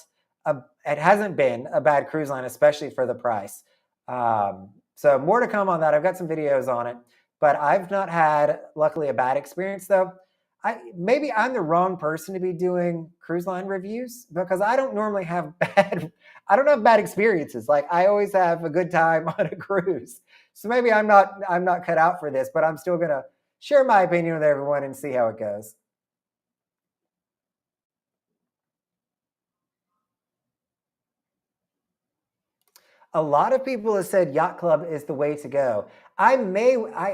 it hasn't been a bad cruise line, especially for the price. So more to come on that. I've got some videos on it, but I've not had, luckily, a bad experience though. Maybe I'm the wrong person to be doing cruise line reviews because I don't normally have I don't have bad experiences. Like I always have a good time on a cruise. So maybe I'm not cut out for this, but I'm still gonna share my opinion with everyone and see how it goes. A lot of people have said yacht club is the way to go. I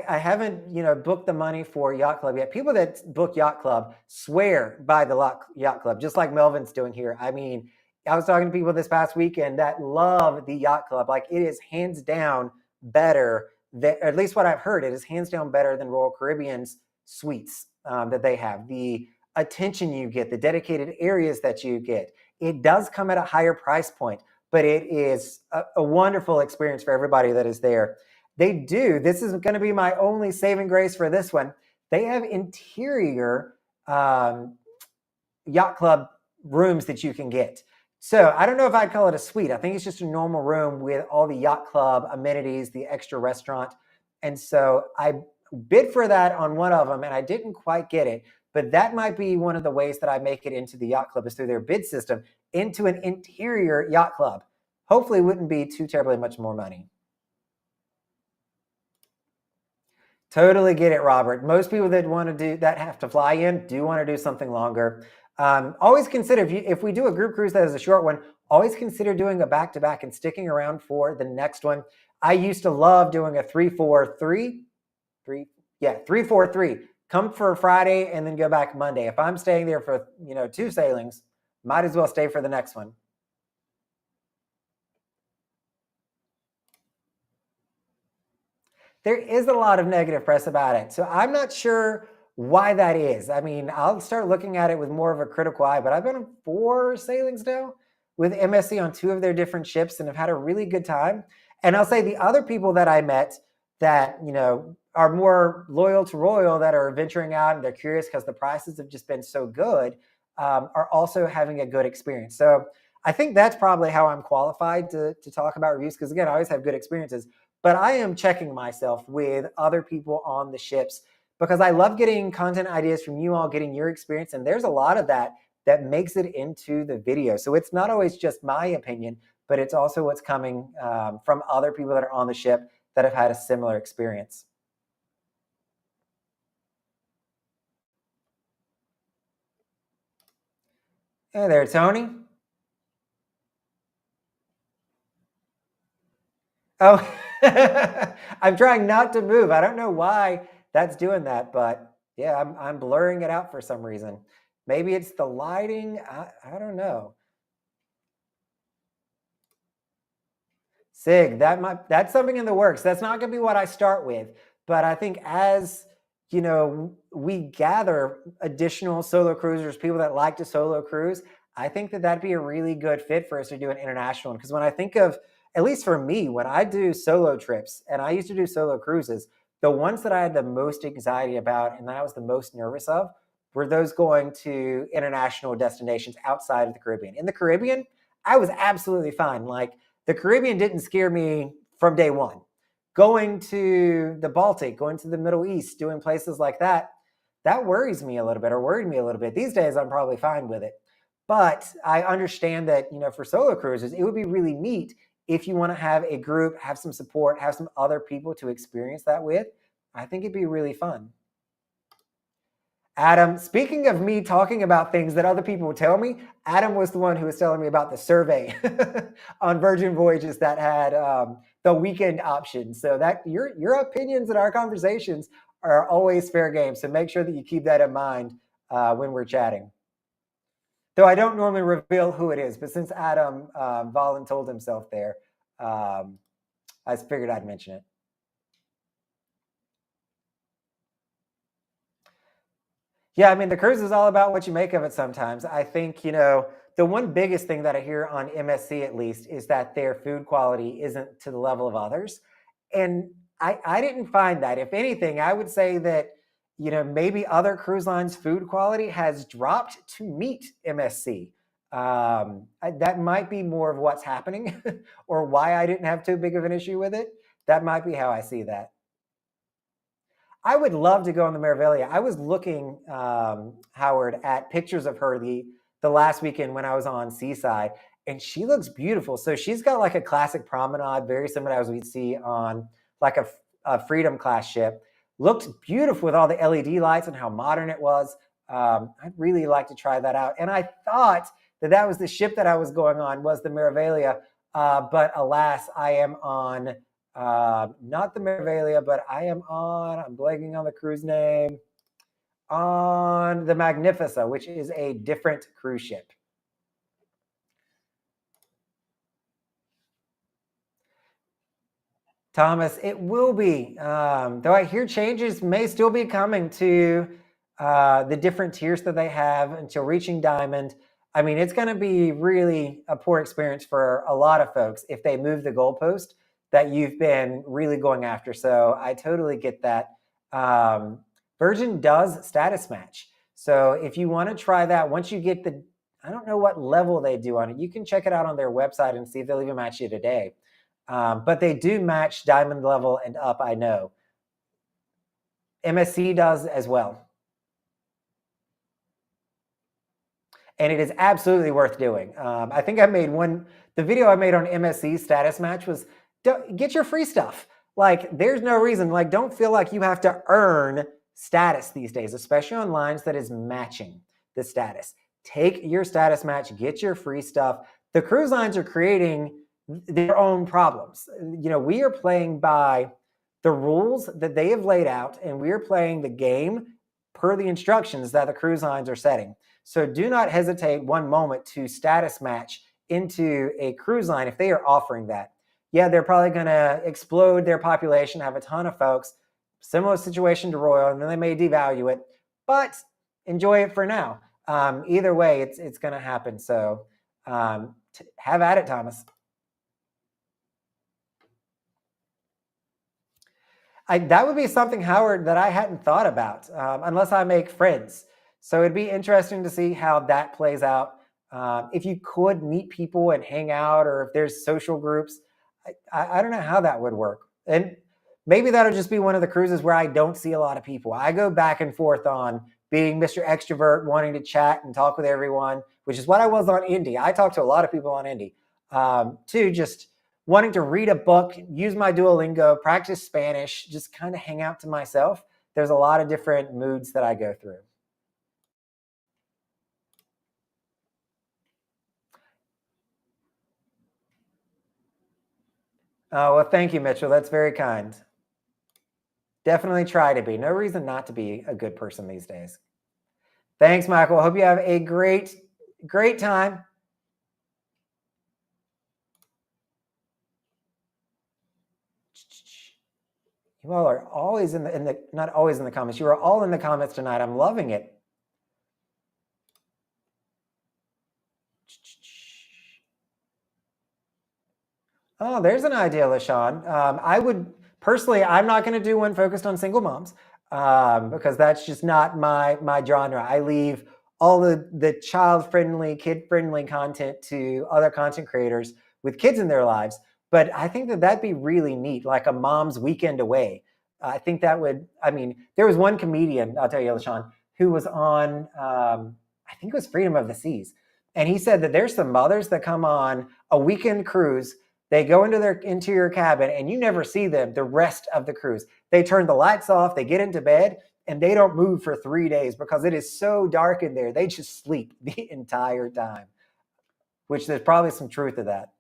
haven't booked the money for yacht club yet. People that book yacht club swear by the yacht club, just like Melvin's doing here. I mean, I was talking to people this past weekend that love the yacht club. Like it is hands down better than, at least what I've heard, it is hands down better than Royal Caribbean's suites that they have. The attention you get, the dedicated areas that you get, it does come at a higher price point, but it is a wonderful experience for everybody that is there. This is going to be my only saving grace for this one. They have interior yacht club rooms that you can get. So I don't know if I'd call it a suite. I think it's just a normal room with all the yacht club amenities, the extra restaurant. And so I bid for that on one of them and I didn't quite get it. But that might be one of the ways that I make it into the yacht club is through their bid system into an interior yacht club. Hopefully it wouldn't be too terribly much more money. Totally get it, Robert. Most people that want to do that have to fly in do want to do something longer. Always consider if we do a group cruise that is a short one, always consider doing a back-to-back and sticking around for the next one. I used to love doing a 3-4-3. 3-4-3. Come for Friday and then go back Monday. If I'm staying there for 2 sailings, might as well stay for the next one. There is a lot of negative press about it. So I'm not sure why that is. I mean, I'll start looking at it with more of a critical eye, but I've been on 4 sailings now with MSC on 2 of their different ships and have had a really good time. And I'll say the other people that I met that, are more loyal to Royal, that are venturing out and they're curious because the prices have just been so good, are also having a good experience. So I think that's probably how I'm qualified to talk about reviews because, again, I always have good experiences. But I am checking myself with other people on the ships because I love getting content ideas from you all, getting your experience. And there's a lot of that makes it into the video. So it's not always just my opinion, but it's also what's coming from other people that are on the ship that have had a similar experience. Hey there, Tony. Oh, I'm trying not to move. I don't know why that's doing that, but yeah, I'm blurring it out for some reason. Maybe it's the lighting. I don't know. Sig, that's something in the works. That's not going to be what I start with, but I think as we gather additional solo cruisers, people that like to solo cruise, I think that that'd be a really good fit for us to do an international one. Because when I think of, at least for me, when I do solo trips, and I used to do solo cruises, the ones that I had the most anxiety about and that I was the most nervous of were those going to international destinations outside of the Caribbean. In the Caribbean, I was absolutely fine. Like the Caribbean didn't scare me from day one. Going to the Baltic, going to the Middle East, doing places like that, that worries me a little bit or worried me a little bit. These days, I'm probably fine with it. But I understand that, for solo cruises, it would be really neat if you want to have a group, have some support, have some other people to experience that with. I think it'd be really fun. Adam, speaking of me talking about things that other people would tell me, Adam was the one who was telling me about the survey on Virgin Voyages that had the weekend option. So that your opinions and our conversations are always fair game. So make sure that you keep that in mind when we're chatting. Though I don't normally reveal who it is, but since Adam Volin told himself there, I figured I'd mention it. Yeah, I mean, the cruise is all about what you make of it sometimes. I think, the one biggest thing that I hear on MSC at least is that their food quality isn't to the level of others. And I didn't find that. If anything, I would say that, maybe other cruise lines' food quality has dropped to meet MSC. That might be more of what's happening or why I didn't have too big of an issue with it. That might be how I see that. I would love to go on the Meraviglia. I was looking, Howard, at pictures of her the last weekend when I was on Seaside, and she looks beautiful. So she's got like a classic promenade, very similar as we'd see on like a Freedom class ship. Looked beautiful with all the LED lights and how modern it was. I'd really like to try that out. And I thought that was the ship that I was going on, was the Meraviglia. But alas, I am on not the Meraviglia, but I'm blanking on the cruise name, on the Magnifica, which is a different cruise ship. Thomas, it will be. Though I hear changes may still be coming to the different tiers that they have until reaching Diamond. I mean, it's going to be really a poor experience for a lot of folks if they move the goalpost that you've been really going after. So I totally get that. Virgin does status match. So if you want to try that, once you get I don't know what level they do on it. You can check it out on their website and see if they'll even match you today. But they do match Diamond level and up, I know. MSC does as well. And it is absolutely worth doing. I think the video I made on MSC status match was, get your free stuff. Like, there's no reason, like, don't feel like you have to earn status these days, especially on lines that is matching the status. Take your status match, get your free stuff. The cruise lines are creating their own problems. We are playing by the rules that they have laid out, and we are playing the game per the instructions that the cruise lines are setting. So do not hesitate one moment to status match into a cruise line if they are offering that. Yeah, they're probably going to explode their population, have a ton of folks. Similar situation to Royal, and then they may devalue it, but enjoy it for now. Either way, it's going to happen. So have at it, Thomas. That would be something, Howard, that I hadn't thought about, unless I make friends. So it'd be interesting to see how that plays out. If you could meet people and hang out, or if there's social groups, I don't know how that would work. And maybe that'll just be one of the cruises where I don't see a lot of people. I go back and forth on being Mr. Extrovert, wanting to chat and talk with everyone, which is what I was on Indy. I talked to a lot of people on Indy, to just wanting to read a book, use my Duolingo, practice Spanish, just kind of hang out to myself. There's a lot of different moods that I go through. Oh, well, thank you, Mitchell. That's very kind. Definitely try to be. No reason not to be a good person these days. Thanks, Michael. Hope you have a great, great time. You all are always not always in the comments. You are all in the comments tonight. I'm loving it. Oh, there's an idea, LaShawn. I would personally, I'm not going to do one focused on single moms, because that's just not my genre. I leave all the child-friendly, kid-friendly content to other content creators with kids in their lives. But I think that'd be really neat, like a mom's weekend away. I think that would, there was one comedian, I'll tell you, LaShawn, who was on, I think it was Freedom of the Seas. And he said that there's some mothers that come on a weekend cruise. They go into their interior cabin and you never see them the rest of the cruise. They turn the lights off, they get into bed, and they don't move for 3 days because it is so dark in there. They just sleep the entire time, which there's probably some truth to that.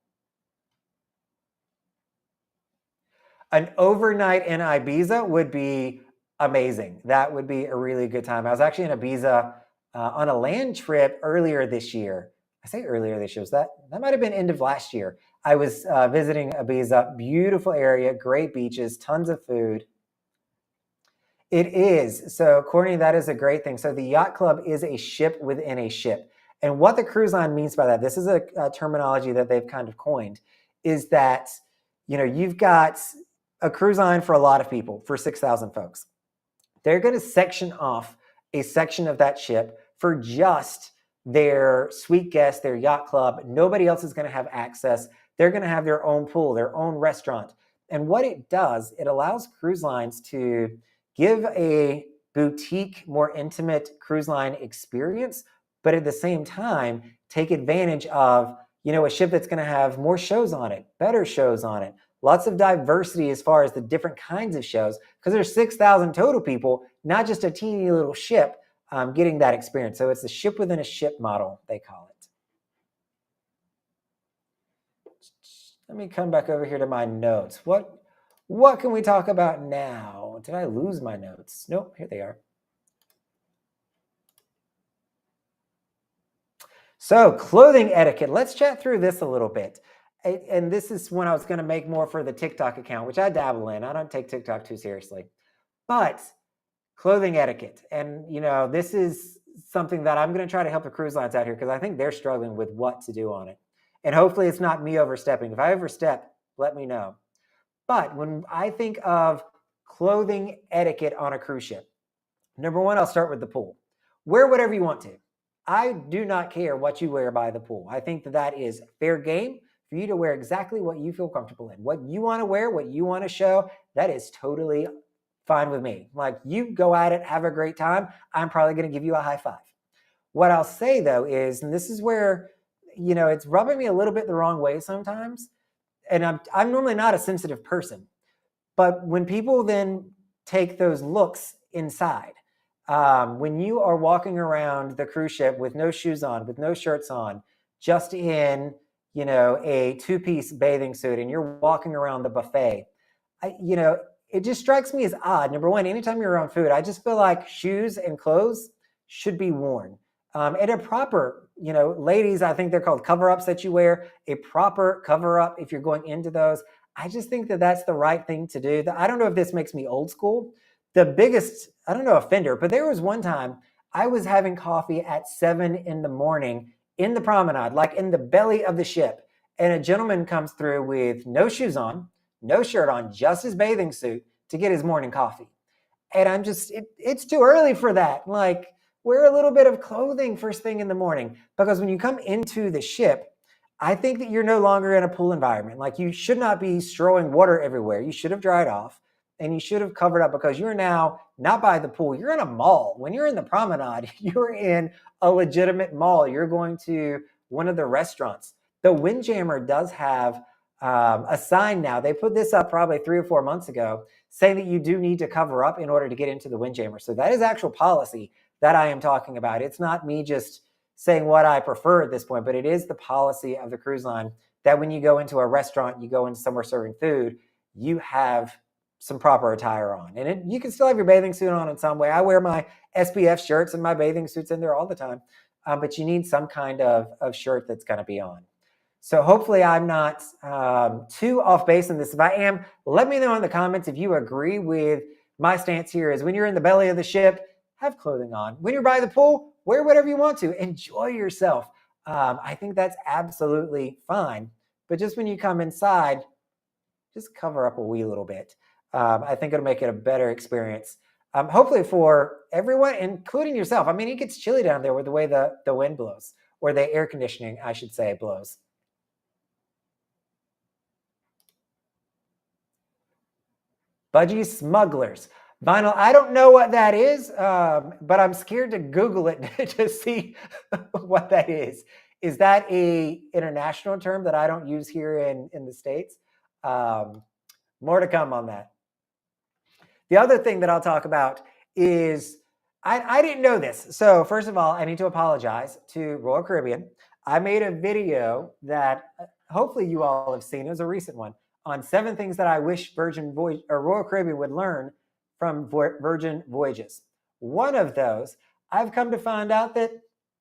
An overnight in Ibiza would be amazing. That would be a really good time. I was actually in Ibiza on a land trip earlier this year. I say earlier this year, that might have been end of last year. I was visiting Ibiza, beautiful area, great beaches, tons of food. It is. So, Courtney, that is a great thing. So the yacht club is a ship within a ship. And what the cruise line means by that, this is a terminology that they've kind of coined, is that, you've got a cruise line for a lot of people, for 6,000 folks. They're going to section off a section of that ship for just their suite guests, their yacht club. Nobody else is going to have access. They're going to have their own pool, their own restaurant. And what it does, it allows cruise lines to give a boutique, more intimate cruise line experience, but at the same time, take advantage of, a ship that's going to have more shows on it, better shows on it, lots of diversity as far as the different kinds of shows, because there's 6,000 total people, not just a teeny little ship getting that experience. So it's a ship within a ship model, they call it. Let me come back over here to my notes. What can we talk about now? Did I lose my notes? Nope, here they are. So clothing etiquette, let's chat through this a little bit. And this is one I was going to make more for the TikTok account, which I dabble in. I don't take TikTok too seriously. But clothing etiquette. And, this is something that I'm going to try to help the cruise lines out here because I think they're struggling with what to do on it. And hopefully it's not me overstepping. If I overstep, let me know. But when I think of clothing etiquette on a cruise ship, number one, I'll start with the pool. Wear whatever you want to. I do not care what you wear by the pool. I think that is fair game for you to wear exactly what you feel comfortable in. What you want to wear, what you want to show, that is totally fine with me. Like, you go at it, have a great time. I'm probably going to give you a high five. What I'll say though is, and this is where, it's rubbing me a little bit the wrong way sometimes. And I'm normally not a sensitive person, but when people then take those looks inside, when you are walking around the cruise ship with no shoes on, with no shirts on, just in, a two-piece bathing suit, and you're walking around the buffet, it just strikes me as odd. Number one, anytime you're around food, I just feel like shoes and clothes should be worn. And a proper, ladies, I think they're called cover-ups that you wear, a proper cover-up if you're going into those. I just think that that's the right thing to do. I don't know if this makes me old school. The biggest, I don't know, offender, but there was one time I was having coffee at 7 a.m. in the promenade, like in the belly of the ship. And a gentleman comes through with no shoes on, no shirt on, just his bathing suit to get his morning coffee. And I'm just, it's too early for that. Like, wear a little bit of clothing first thing in the morning, because when you come into the ship, I think that you're no longer in a pool environment. Like, you should not be strowing water everywhere. You should have dried off and you should have covered up, because you're now not by the pool. You're in a mall. When you're in the promenade, you're in a legitimate mall. You're going to one of the restaurants. The Windjammer does have a sign now. They put this up probably 3 or 4 months ago, saying that you do need to cover up in order to get into the Windjammer. So that is actual policy that I am talking about. It's not me just saying what I prefer at this point, but it is the policy of the cruise line that when you go into a restaurant, you go into somewhere serving food, you have some proper attire on. And you can still have your bathing suit on in some way. I wear my SPF shirts and my bathing suits in there all the time, but you need some kind of shirt that's going to be on. So hopefully I'm not too off base in this. If I am, let me know in the comments if you agree with my stance here is when you're in the belly of the ship, have clothing on. When you're by the pool, wear whatever you want to. Enjoy yourself. I think that's absolutely fine. But just when you come inside, just cover up a wee little bit. I think it'll make it a better experience. Hopefully for everyone, including yourself. I mean, it gets chilly down there with the way the wind blows, or the air conditioning, I should say, blows. Budgie smugglers. Vinyl, I don't know what that is, but I'm scared to Google it to see what that is. Is that a international term that I don't use here in the States? More to come on that. The other thing that I'll talk about is, I didn't know this. So first of all, I need to apologize to Royal Caribbean. I made a video that hopefully you all have seen. It was a recent one on 7 things that I wish Royal Caribbean would learn from Virgin Voyages. One of those, I've come to find out that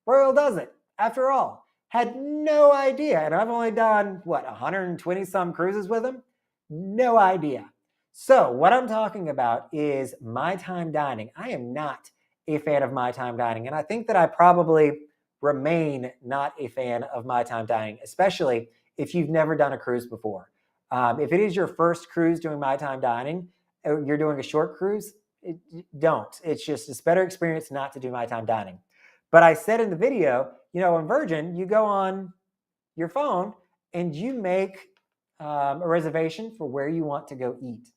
Royal does it. After all, had no idea. And I've only done, 120 some cruises with them? No idea. So what I'm talking about is MyTime Dining. I am not a fan of MyTime Dining. And I think that I probably remain not a fan of MyTime Dining, especially if you've never done a cruise before. If it is your first cruise doing MyTime Dining, or you're doing a short cruise, don't. It's better experience not to do MyTime Dining. But I said in the video, on Virgin, you go on your phone and you make a reservation for where you want to go eat.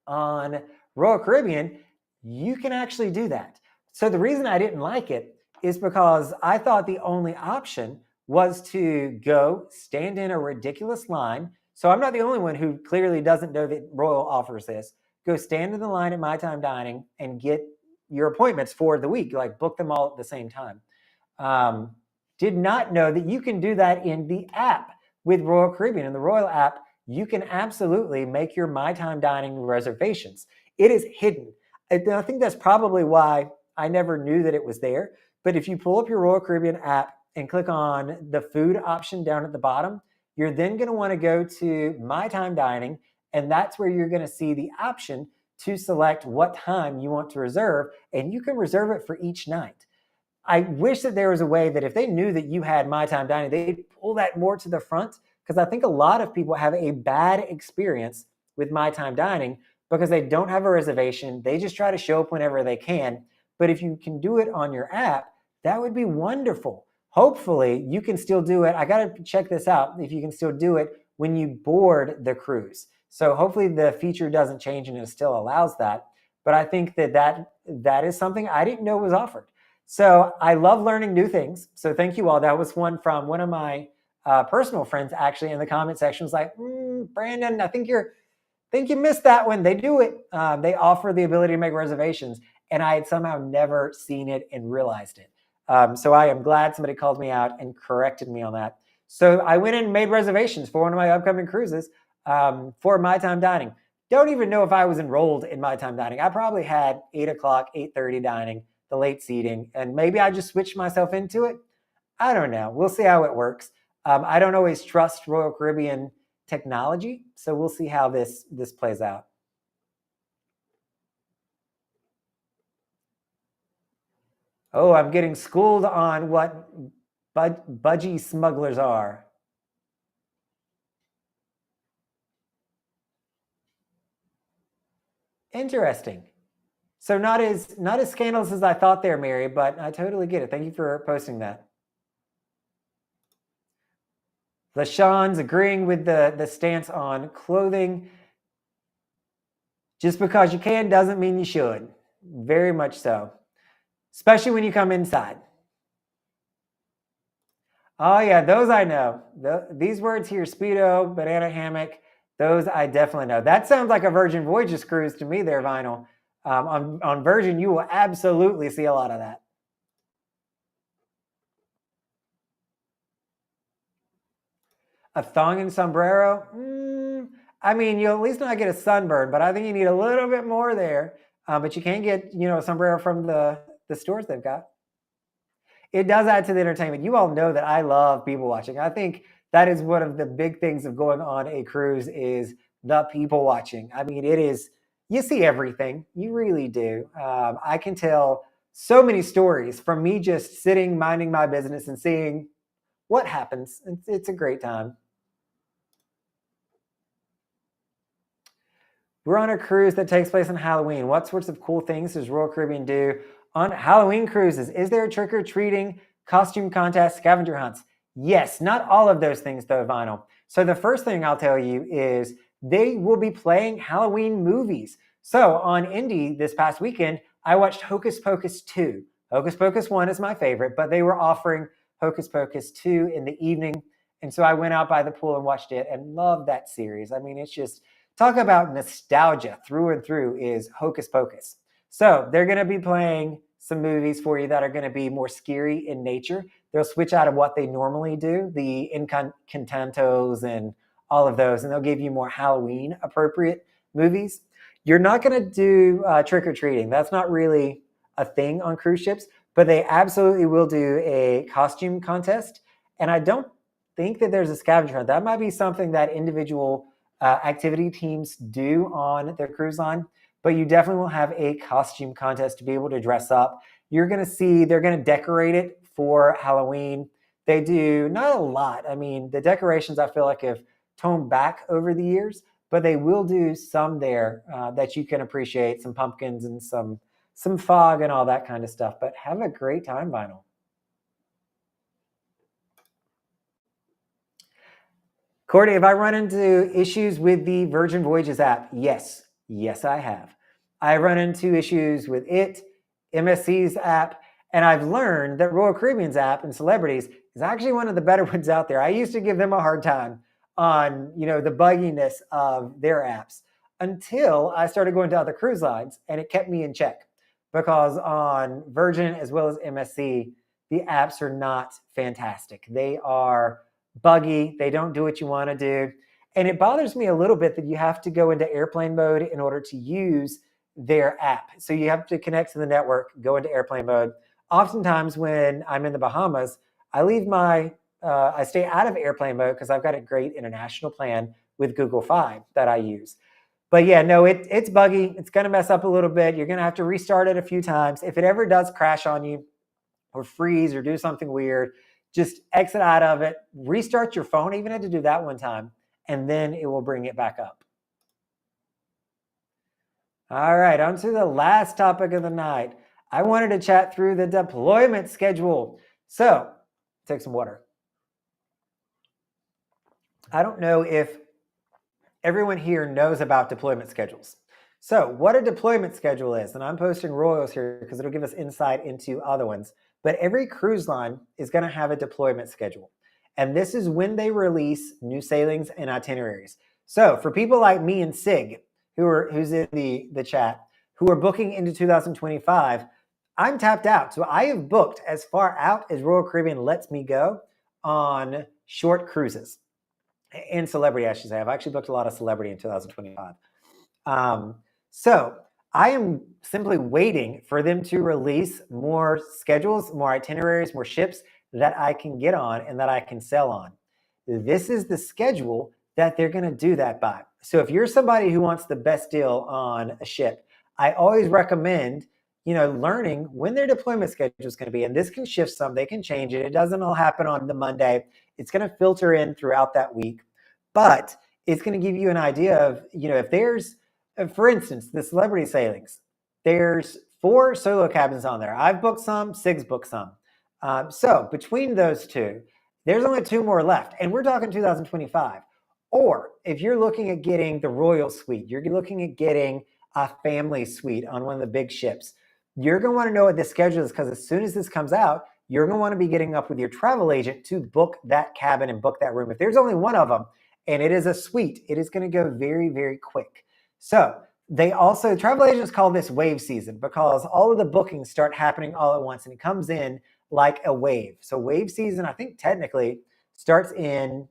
On Royal Caribbean, you can actually do that. So the reason I didn't like it is because I thought the only option was to go stand in a ridiculous line. So I'm not the only one who clearly doesn't know that Royal offers this. Go stand in the line at MyTime Dining and get your appointments for the week, like book them all at the same time. Did not know that you can do that in the app with Royal Caribbean. In the Royal app, you can absolutely make your MyTime Dining reservations. It is hidden. I think that's probably why I never knew that it was there. But if you pull up your Royal Caribbean app and click on the food option down at the bottom, you're then going to want to go to MyTime Dining, and that's where you're going to see the option to select what time you want to reserve, and you can reserve it for each night. I wish that there was a way that if they knew that you had MyTime Dining, they'd pull that more to the front, because I think a lot of people have a bad experience with MyTime Dining because they don't have a reservation. They just try to show up whenever they can. But if you can do it on your app, that would be wonderful. Hopefully, you can still do it. I got to check this out, if you can still do it when you board the cruise. So hopefully the feature doesn't change and it still allows that. But I think that is something I didn't know was offered. So I love learning new things. So thank you all. That was one from one of my personal friends, actually, in the comment section, was like, Brandon, I think you missed that one. They do it. They offer the ability to make reservations, and I had somehow never seen it and realized it. So I am glad somebody called me out and corrected me on that. So I went in and made reservations for one of my upcoming cruises for MyTime Dining. Don't even know if I was enrolled in MyTime Dining. I probably had 8 o'clock, 8:30 dining, the late seating, and maybe I just switched myself into it. I don't know. We'll see how it works. I don't always trust Royal Caribbean technology, so we'll see how this plays out. Oh, I'm getting schooled on what budgie smugglers are. Interesting. So not as scandalous as I thought there, Mary, but I totally get it. Thank you for posting that. LaShawn's agreeing with the stance on clothing. Just because you can doesn't mean you should. Very much so. Especially when you come inside. Oh yeah, those I know. These words here, Speedo, banana hammock, those I definitely know. That sounds like a Virgin Voyages cruise to me there, Vinyl. On Virgin, you will absolutely see a lot of that. A thong and sombrero? I mean, you'll at least not get a sunburn, but I think you need a little bit more there. But you can get, a sombrero from the stores they've got. It does add to the entertainment. You all know that I love people watching. I think that is one of the big things of going on a cruise is the people watching. I mean, it is, you see everything. You really do. I can tell so many stories from me just sitting, minding my business and seeing what happens. It's a great time. We're on a cruise that takes place on Halloween. What sorts of cool things does Royal Caribbean do on Halloween cruises? Is there a trick-or-treating, costume contest, scavenger hunts? Yes, not all of those things though, Vinyl. So the first thing I'll tell you is they will be playing Halloween movies. So on Indy this past weekend, I watched Hocus Pocus 2. Hocus Pocus 1 is my favorite, but they were offering Hocus Pocus 2 in the evening. And so I went out by the pool and watched it and loved that series. I mean, it's just, talk about nostalgia through and through is Hocus Pocus. So they're going to be playing some movies for you that are going to be more scary in nature. They'll switch out of what they normally do, the Encantos and all of those, and they'll give you more Halloween appropriate movies. You're not going to do trick-or-treating. That's not really a thing on cruise ships, but they absolutely will do a costume contest. And I don't think that there's a scavenger hunt. That might be something that individual activity teams do on their cruise line, but you definitely will have a costume contest to be able to dress up. You're going to see they're going to decorate it for Halloween. They do not a lot. I mean, the decorations I feel like have toned back over the years, but they will do some there that you can appreciate, some pumpkins and some fog and all that kind of stuff. But have a great time, Vinyl. Courtney, have I run into issues with the Virgin Voyages app? Yes. Yes, I have. I run into issues with it, MSC's app, and I've learned that Royal Caribbean's app and Celebrities is actually one of the better ones out there. I used to give them a hard time on, the bugginess of their apps until I started going to other cruise lines, and it kept me in check because on Virgin as well as MSC, the apps are not fantastic. They are buggy. They don't do what you want to do. And it bothers me a little bit that you have to go into airplane mode in order to use their app. So you have to connect to the network, go into airplane mode. Oftentimes when I'm in the Bahamas, I leave I stay out of airplane mode because I've got a great international plan with Google Fi that I use. But yeah, no, it's buggy. It's going to mess up a little bit. You're going to have to restart it a few times. If it ever does crash on you or freeze or do something weird, just exit out of it, restart your phone. I even had to do that one time, and then it will bring it back up. All right, on to the last topic of the night. I wanted to chat through the deployment schedule. So, take some water. I don't know if everyone here knows about deployment schedules. So, what a deployment schedule is, and I'm posting Royals here because it'll give us insight into other ones, but every cruise line is going to have a deployment schedule. And this is when they release new sailings and itineraries. So, for people like me and Sig, who's in the chat, who are booking into 2025, I'm tapped out. So I have booked as far out as Royal Caribbean lets me go on short cruises. And Celebrity, I should say. I've actually booked a lot of Celebrity in 2025. So I am simply waiting for them to release more schedules, more itineraries, more ships that I can get on and that I can sail on. This is the schedule that they're going to do that by. So if you're somebody who wants the best deal on a ship, I always recommend, learning when their deployment schedule is going to be. And this can shift some, they can change it. It doesn't all happen on the Monday. It's going to filter in throughout that week, but it's going to give you an idea of, if there's, for instance, the Celebrity sailings, there's 4 solo cabins on there. I've booked some, Sig's booked some. So between those two, there's only 2 more left. And we're talking 2025. Or if you're looking at getting the Royal Suite, you're looking at getting a family suite on one of the big ships, you're going to want to know what the schedule is, because as soon as this comes out, you're going to want to be getting up with your travel agent to book that cabin and book that room. If there's only one of them and it is a suite, it is going to go very, very quick. So travel agents call this wave season because all of the bookings start happening all at once and it comes in like a wave. So wave season, I think technically starts in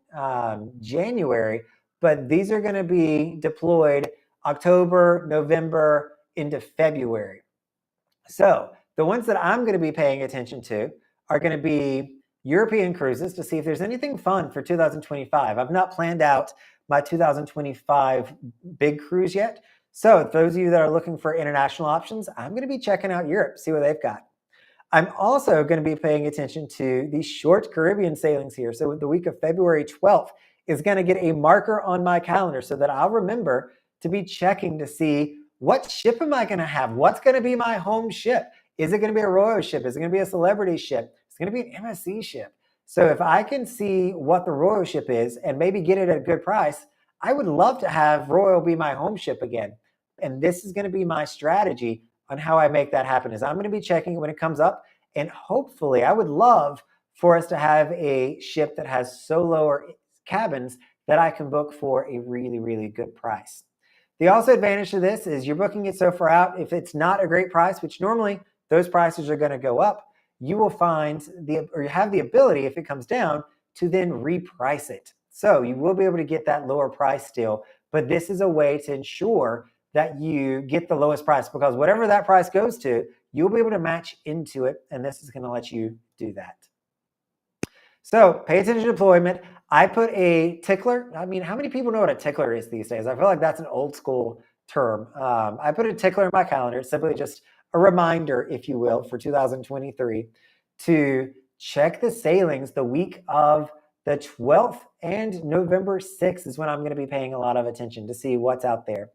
January, but these are going to be deployed October, November into February. So the ones that I'm going to be paying attention to are going to be European cruises to see if there's anything fun for 2025. I've not planned out my 2025 big cruise yet. So those of you that are looking for international options, I'm going to be checking out Europe, see what they've got. I'm also going to be paying attention to the short Caribbean sailings here. So the week of February 12th is going to get a marker on my calendar so that I'll remember to be checking to see what ship am I going to have? What's going to be my home ship? Is it going to be a Royal ship? Is it going to be a Celebrity ship? It's going to be an MSC ship. So if I can see what the Royal ship is and maybe get it at a good price, I would love to have Royal be my home ship again. And this is going to be my strategy on how I make that happen. Is I'm going to be checking when it comes up, and hopefully I would love for us to have a ship that has solo or cabins that I can book for a really, really good price. The also advantage to this is you're booking it so far out. If it's not a great price, which normally those prices are going to go up, you will find or you have the ability, if it comes down, to then reprice it. So you will be able to get that lower price still, but this is a way to ensure that you get the lowest price, because whatever that price goes to, you'll be able to match into it, and this is going to let you do that. So pay attention to deployment. I put a tickler. I mean, how many people know what a tickler is these days? I feel like that's an old school term. I put a tickler in my calendar, simply just a reminder, if you will, for 2023 to check the sailings the week of the 12th, and November 6th is when I'm going to be paying a lot of attention to see what's out there.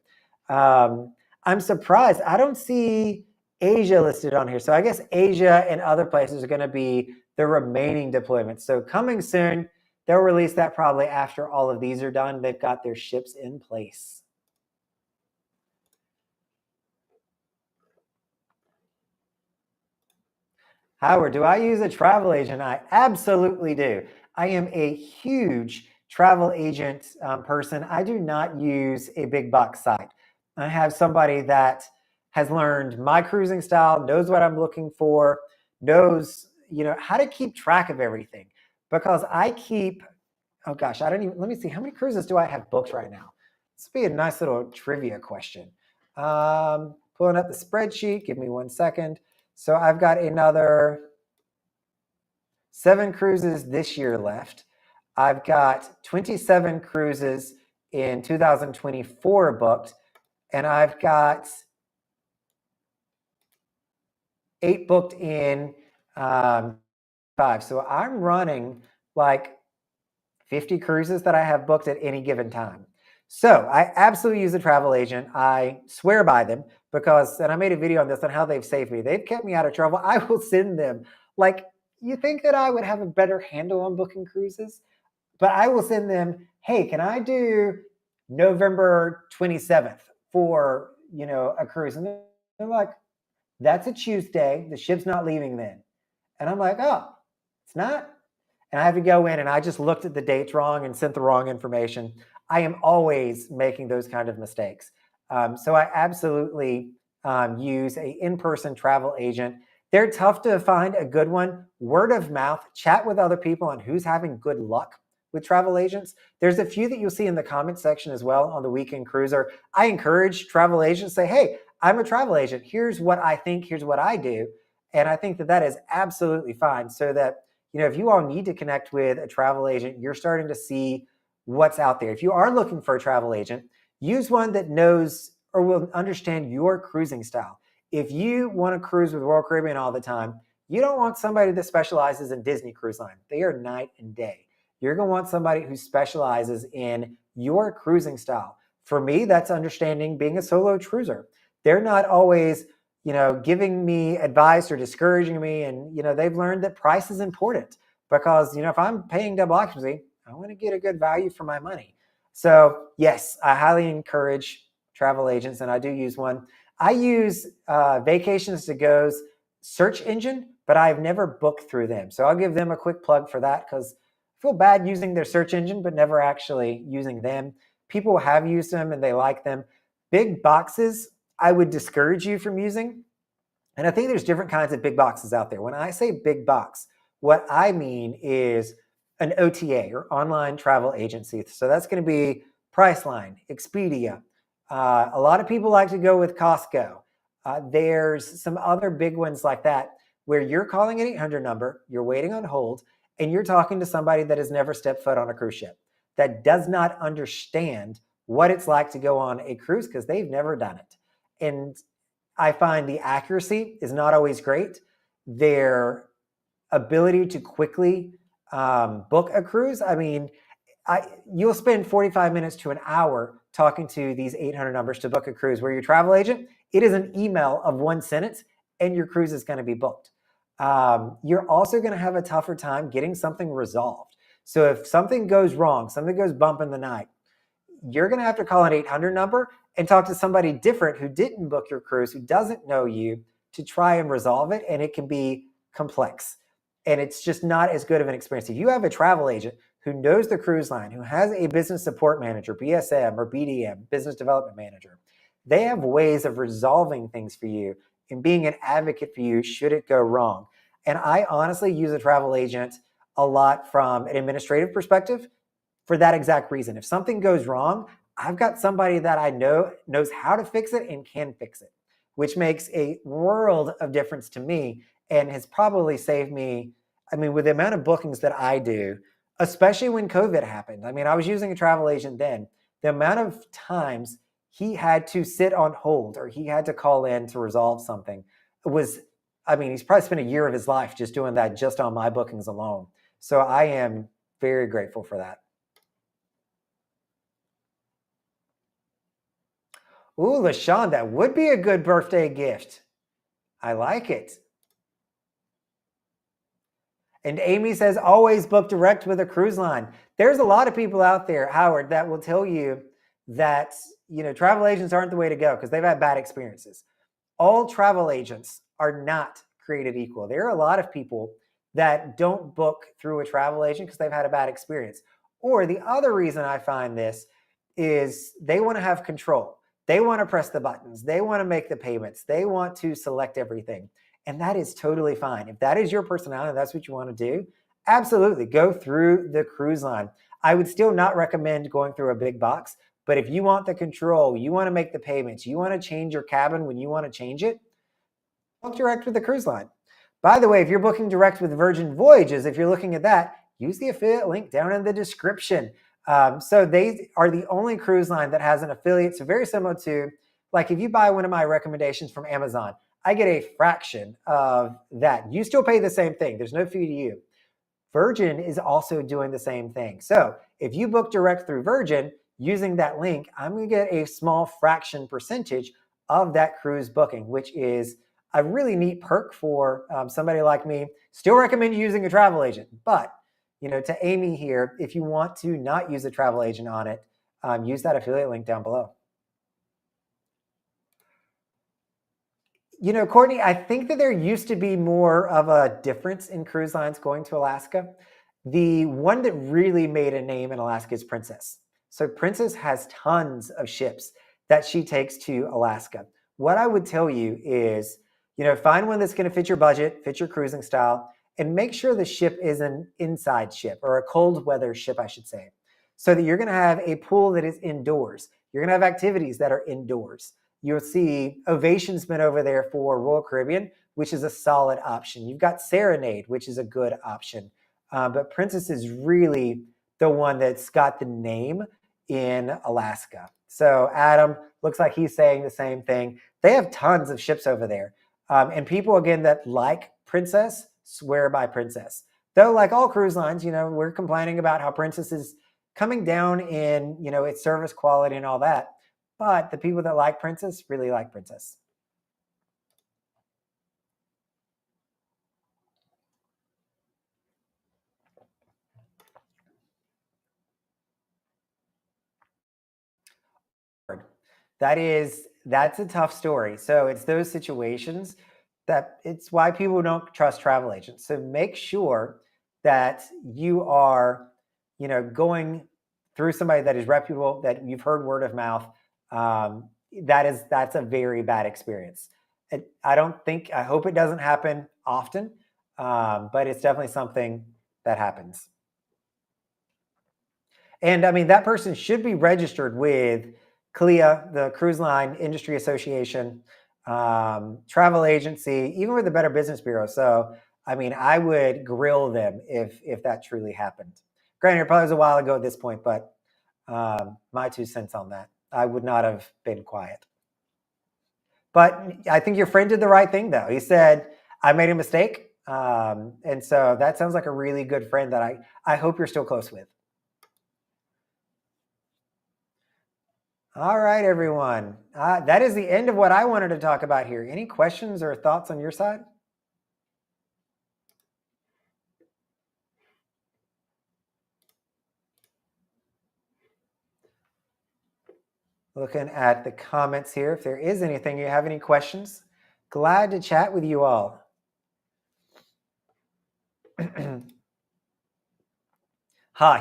I'm surprised I don't see Asia listed on here. So I guess Asia and other places are going to be the remaining deployments. So coming soon, they'll release that probably after all of these are done. They've got their ships in place. Howard, do I use a travel agent? I absolutely do. I am a huge travel agent person. I do not use a big box site. I have somebody that has learned my cruising style, knows what I'm looking for, knows how to keep track of everything. Because I keep, oh gosh, I don't even, let me see, how many cruises do I have booked right now? This would be a nice little trivia question. Pulling up the spreadsheet, give me 1 second. So I've got another 7 cruises this year left. I've got 27 cruises in 2024 booked, and I've got 8 booked in 5. So I'm running like 50 cruises that I have booked at any given time. So I absolutely use a travel agent. I swear by them because, and I made a video on this on how they've saved me. They've kept me out of trouble. I will send them, like, you think that I would have a better handle on booking cruises, but I will send them, hey, can I do November 27th for, a cruise? And they're like, that's a Tuesday. The ship's not leaving then. And I'm like, oh, it's not? And I have to go in and I just looked at the dates wrong and sent the wrong information. I am always making those kind of mistakes. So I absolutely use a in-person travel agent. They're tough to find a good one. Word of mouth, chat with other people on who's having good luck with travel agents. There's a few that you'll see in the comment section as well on the Weekend Cruiser. I encourage travel agents to say, hey, I'm a travel agent. Here's what I think. Here's what I do. And I think that that is absolutely fine, so that if you all need to connect with a travel agent, you're starting to see what's out there. If you are looking for a travel agent, use one that knows or will understand your cruising style. If you want to cruise with Royal Caribbean all the time, you don't want somebody that specializes in Disney Cruise Line. They are night and day. You're going to want somebody who specializes in your cruising style. For me, that's understanding being a solo cruiser. They're not always giving me advice or discouraging me. And, they've learned that price is important because, if I'm paying double occupancy, I want to get a good value for my money. So yes, I highly encourage travel agents, and I do use one. I use Vacations to Go's search engine, but I've never booked through them. So I'll give them a quick plug for that because I feel bad using their search engine, but never actually using them. People have used them and they like them. Big boxes, I would discourage you from using. And I think there's different kinds of big boxes out there. When I say big box, what I mean is an OTA or online travel agency. So that's going to be Priceline, Expedia. A lot of people like to go with Costco. There's some other big ones like that where you're calling an 800 number, you're waiting on hold, and you're talking to somebody that has never stepped foot on a cruise ship, that does not understand what it's like to go on a cruise because they've never done it. And I find the accuracy is not always great. Their ability to quickly book a cruise, I mean, you'll spend 45 minutes to an hour talking to these 800 numbers to book a cruise, where your travel agent, it is an email of 1 sentence and your cruise is going to be booked. You're also going to have a tougher time getting something resolved. So if something goes wrong, something goes bump in the night, you're going to have to call an 800 number and talk to somebody different who didn't book your cruise, who doesn't know you, to try and resolve it. And it can be complex. And it's just not as good of an experience. If you have a travel agent who knows the cruise line, who has a business support manager, BSM or BDM, business development manager, they have ways of resolving things for you and being an advocate for you should it go wrong. And I honestly use a travel agent a lot from an administrative perspective for that exact reason. If something goes wrong, I've got somebody that I know knows how to fix it and can fix it, which makes a world of difference to me and has probably saved me. I mean, with the amount of bookings that I do, especially when COVID happened. I mean, I was using a travel agent then. The amount of times he had to sit on hold or he had to call in to resolve something was, I mean, he's probably spent a year of his life just doing that just on my bookings alone. So I am very grateful for that. Ooh, LaShawn, that would be a good birthday gift. I like it. And Amy says, always book direct with a cruise line. There's a lot of people out there, Howard, that will tell you that, travel agents aren't the way to go because they've had bad experiences. All travel agents are not created equal. There are a lot of people that don't book through a travel agent because they've had a bad experience. Or the other reason I find this is they want to have control. They want to press the buttons. They want to make the payments. They want to select everything. And that is totally fine. If that is your personality, that's what you want to do, absolutely go through the cruise line. I would still not recommend going through a big box, but if you want the control, you want to make the payments, you want to change your cabin when you want to change it, book direct with the cruise line. By the way, if you're booking direct with Virgin Voyages, if you're looking at that, use the affiliate link down in the description. So they are the only cruise line that has an affiliate. So very similar to, like if you buy one of my recommendations from Amazon, I get a fraction of that. You still pay the same thing. There's no fee to you. Virgin is also doing the same thing. So if you book direct through Virgin using that link, I'm going to get a small fraction percentage of that cruise booking, which is a really neat perk for somebody like me. Still recommend using a travel agent, but to Amy here, if you want to not use a travel agent on it, use that affiliate link down below. Courtney, I think that there used to be more of a difference in cruise lines going to Alaska. The one that really made a name in Alaska is Princess. So Princess has tons of ships that she takes to Alaska. What I would tell you is, find one that's going to fit your budget, fit your cruising style, and make sure the ship is an inside ship or a cold weather ship, I should say, so that you're going to have a pool that is indoors. You're going to have activities that are indoors. You'll see Ovation's been over there for Royal Caribbean, which is a solid option. You've got Serenade, which is a good option. But Princess is really the one that's got the name in Alaska. So Adam looks like he's saying the same thing. They have tons of ships over there. And people, again, that like Princess swear by Princess. Though, like all cruise lines, we're complaining about how Princess is coming down in, its service quality and all that. But the people that like Princess really like Princess. That's a tough story. So it's those situations that it's why people don't trust travel agents. So make sure that you are, going through somebody that is reputable, that you've heard word of mouth. That's a very bad experience. I hope it doesn't happen often, but it's definitely something that happens. And I mean, that person should be registered with CLIA, the Cruise Line Industry Association, travel agency, even with the Better Business Bureau. So, I mean, I would grill them if that truly happened. Granted, it probably was a while ago at this point, but my 2 cents on that. I would not have been quiet. But I think your friend did the right thing, though. He said, I made a mistake. And so that sounds like a really good friend that I hope you're still close with. All right, everyone. That is the end of what I wanted to talk about here. Any questions or thoughts on your side? Looking at the comments here, if there is anything, you have any questions, glad to chat with you all.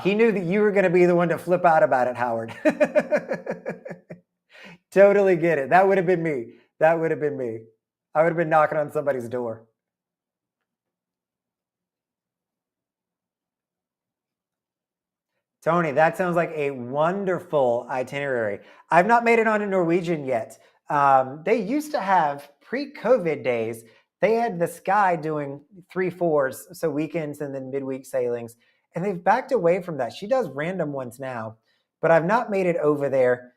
He knew that you were going to be the one to flip out about it, Howard. Totally get it. That would have been me. I would have been knocking on somebody's door. Tony, that sounds like a wonderful itinerary. I've not made it on a Norwegian yet. They used to have pre-COVID days. They had the Sky doing 3/4s, so weekends and then midweek sailings, and they've backed away from that. She does random ones now, but I've not made it over there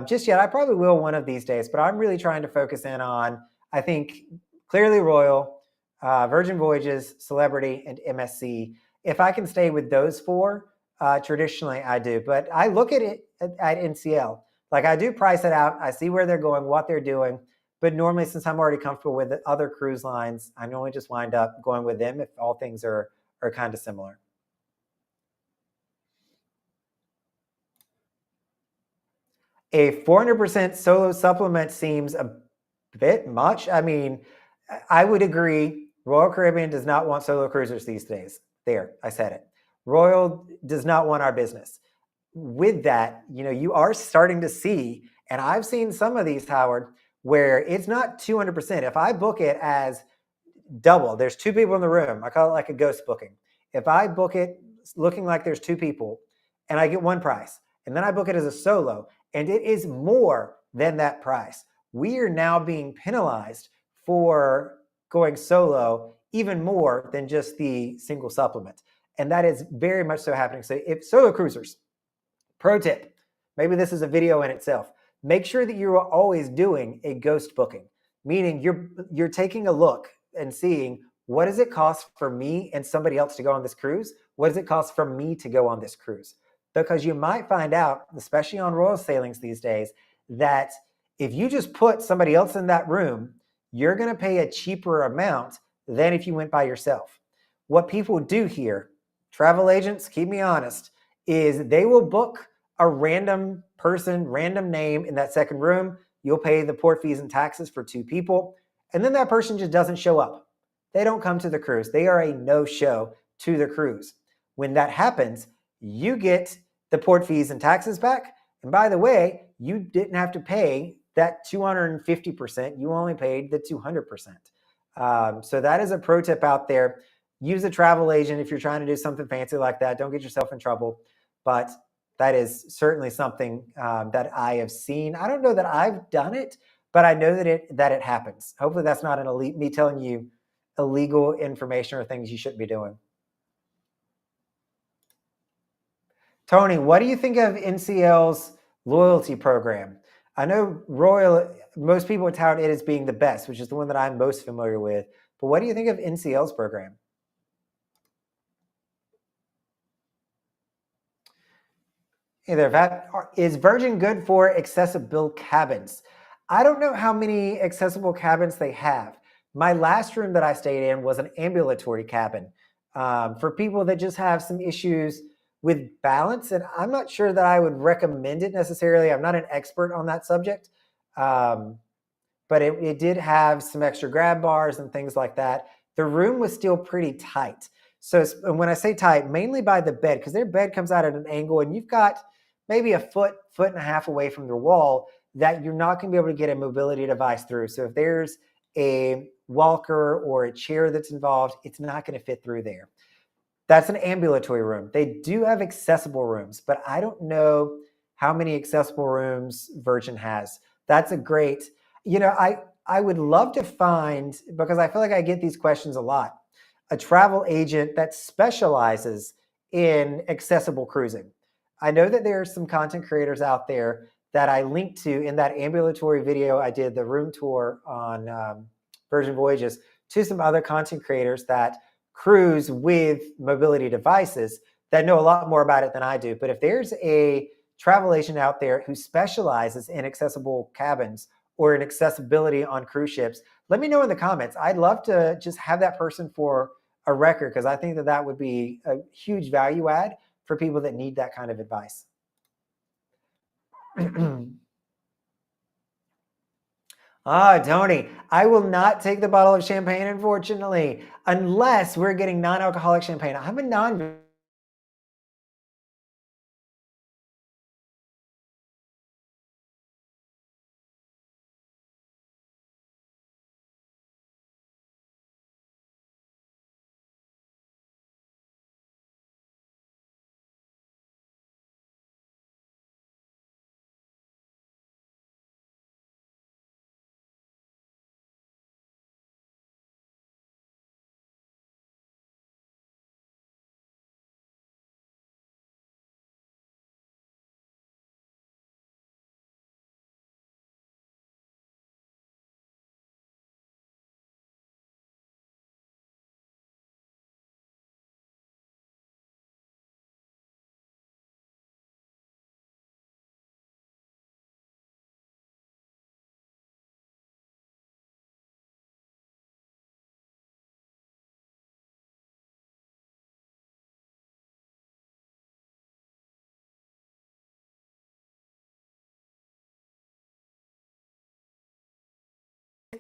just yet. I probably will one of these days, but I'm really trying to focus in on, I think, clearly Royal, Virgin Voyages, Celebrity, and MSC. If I can stay with those four, traditionally, I do, but I look at it at NCL. Like I do price it out. I see where they're going, what they're doing. But normally, since I'm already comfortable with the other cruise lines, I normally just wind up going with them if all things are kind of similar. A 400% solo supplement seems a bit much. I mean, I would agree. Royal Caribbean does not want solo cruisers these days. There, I said it. Royal does not want our business. With that, you are starting to see, and I've seen some of these, Howard, where it's not 200%. If I book it as double, there's two people in the room. I call it like a ghost booking. If I book it looking like there's two people and I get one price, and then I book it as a solo and it is more than that price, we are now being penalized for going solo even more than just the single supplement. And that is very much so happening. So if solo cruisers, pro tip, maybe this is a video in itself, make sure that you are always doing a ghost booking, meaning you're taking a look and seeing what does it cost for me and somebody else to go on this cruise? What does it cost for me to go on this cruise? Because you might find out, especially on royal sailings these days, that if you just put somebody else in that room, you're going to pay a cheaper amount than if you went by yourself. What people do here, travel agents, keep me honest, is they will book a random person, random name in that second room. You'll pay the port fees and taxes for two people. And then that person just doesn't show up. They don't come to the cruise. They are a no-show to the cruise. When that happens, you get the port fees and taxes back. And by the way, you didn't have to pay that 250%. You only paid the 200%. So that is a pro tip out there. Use a travel agent if you're trying to do something fancy like that. Don't get yourself in trouble. But that is certainly something that I have seen. I don't know that I've done it, but I know that it happens. Hopefully that's not me telling you illegal information or things you shouldn't be doing. Tony, what do you think of NCL's loyalty program? I know Royal, most people tout it as being the best, which is the one that I'm most familiar with. But what do you think of NCL's program? Hey there, Vat. Is Virgin good for accessible cabins? I don't know how many accessible cabins they have. My last room that I stayed in was an ambulatory cabin for people that just have some issues with balance. And I'm not sure that I would recommend it necessarily. I'm not an expert on that subject. Um, but it did have some extra grab bars and things like that. The room was still pretty tight. So when I say tight, mainly by the bed, because their bed comes out at an angle and you've got maybe a foot and a half away from the wall that you're not going to be able to get a mobility device through. So if there's a walker or a chair that's involved, it's not going to fit through there. That's an ambulatory room. They do have accessible rooms, but I don't know how many accessible rooms Virgin has. That's a great, I would love to find, because I feel like I get these questions a lot, a travel agent that specializes in accessible cruising. I know that there are some content creators out there that I linked to in that ambulatory video I did, the room tour on Virgin Voyages, to some other content creators that cruise with mobility devices that know a lot more about it than I do. But if there's a travel agent out there who specializes in accessible cabins or in accessibility on cruise ships, let me know in the comments. I'd love to just have that person for a record, because I think that would be a huge value add for people that need that kind of advice. Tony, I will not take the bottle of champagne, unfortunately, unless we're getting non-alcoholic champagne. I'm a non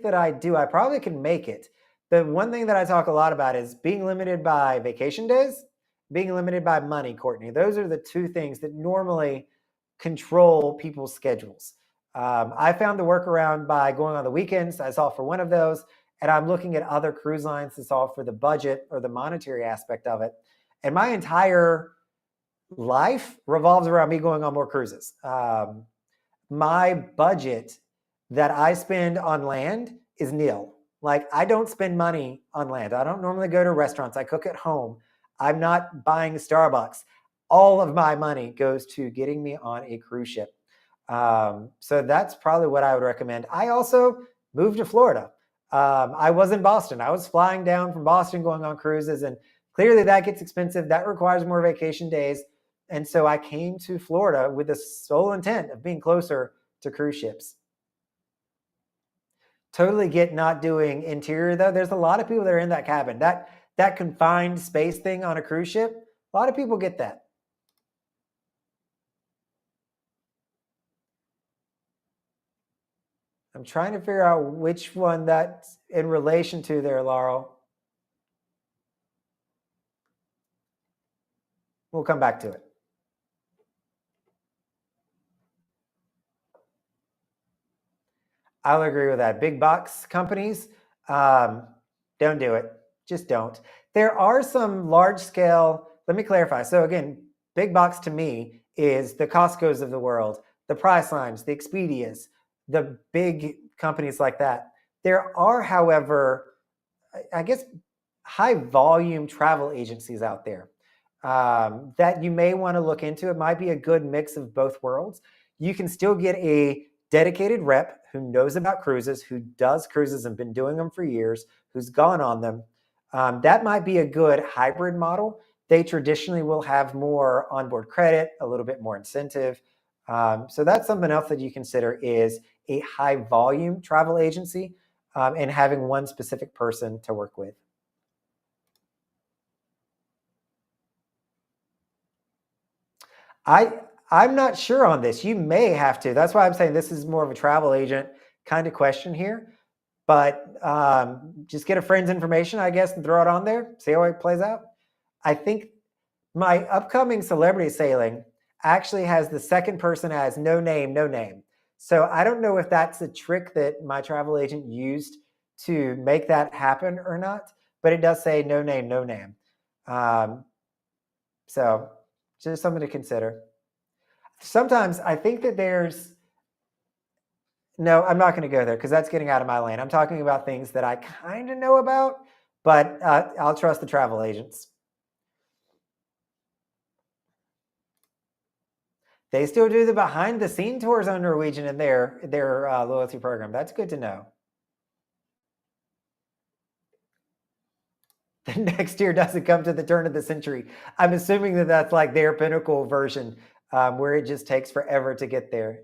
that I do. I probably can make it. The one thing that I talk a lot about is being limited by vacation days, being limited by money, Courtney. Those are the two things that normally control people's schedules. I found the workaround by going on the weekends. I solved for one of those, and I'm looking at other cruise lines to solve for the budget or the monetary aspect of it. And my entire life revolves around me going on more cruises. My budget that I spend on land is nil. Like, I don't spend money on land. I don't normally go to restaurants. I cook at home. I'm not buying Starbucks. All of my money goes to getting me on a cruise ship. So that's probably what I would recommend. I also moved to Florida. I was in Boston. I was flying down from Boston going on cruises, and clearly that gets expensive. That requires more vacation days. And so I came to Florida with the sole intent of being closer to cruise ships. Totally get not doing interior though. There's a lot of people that are in that cabin. That confined space thing on a cruise ship, a lot of people get that. I'm trying to figure out which one that's in relation to there, Laurel. We'll come back to it. I'll agree with that. Big box companies, don't do it. Just don't. There are some large scale, let me clarify. So again, big box to me is the Costco's of the world, the Pricelines, the Expedias, the big companies like that. There are, however, I guess, high volume travel agencies out there that you may want to look into. It might be a good mix of both worlds. You can still get a dedicated rep who knows about cruises, who does cruises and been doing them for years, who's gone on them. That might be a good hybrid model. They traditionally will have more onboard credit, a little bit more incentive. So that's something else that you consider is a high volume travel agency and having one specific person to work with. I'm not sure on this. You may have to. That's why I'm saying this is more of a travel agent kind of question here. But just get a friend's information, I guess, and throw it on there. See how it plays out. I think my upcoming celebrity sailing actually has the second person as no name, no name. So I don't know if that's a trick that my travel agent used to make that happen or not, but it does say no name, no name. So just something to consider. Sometimes I think that there's, no, I'm not going to go there because that's getting out of my lane. I'm talking about things that I kind of know about, but I'll trust the travel agents. They still do the behind the scene tours on Norwegian in their loyalty program. That's good to know. The next year doesn't come to the turn of the century. I'm assuming that that's like their pinnacle version where it just takes forever to get there.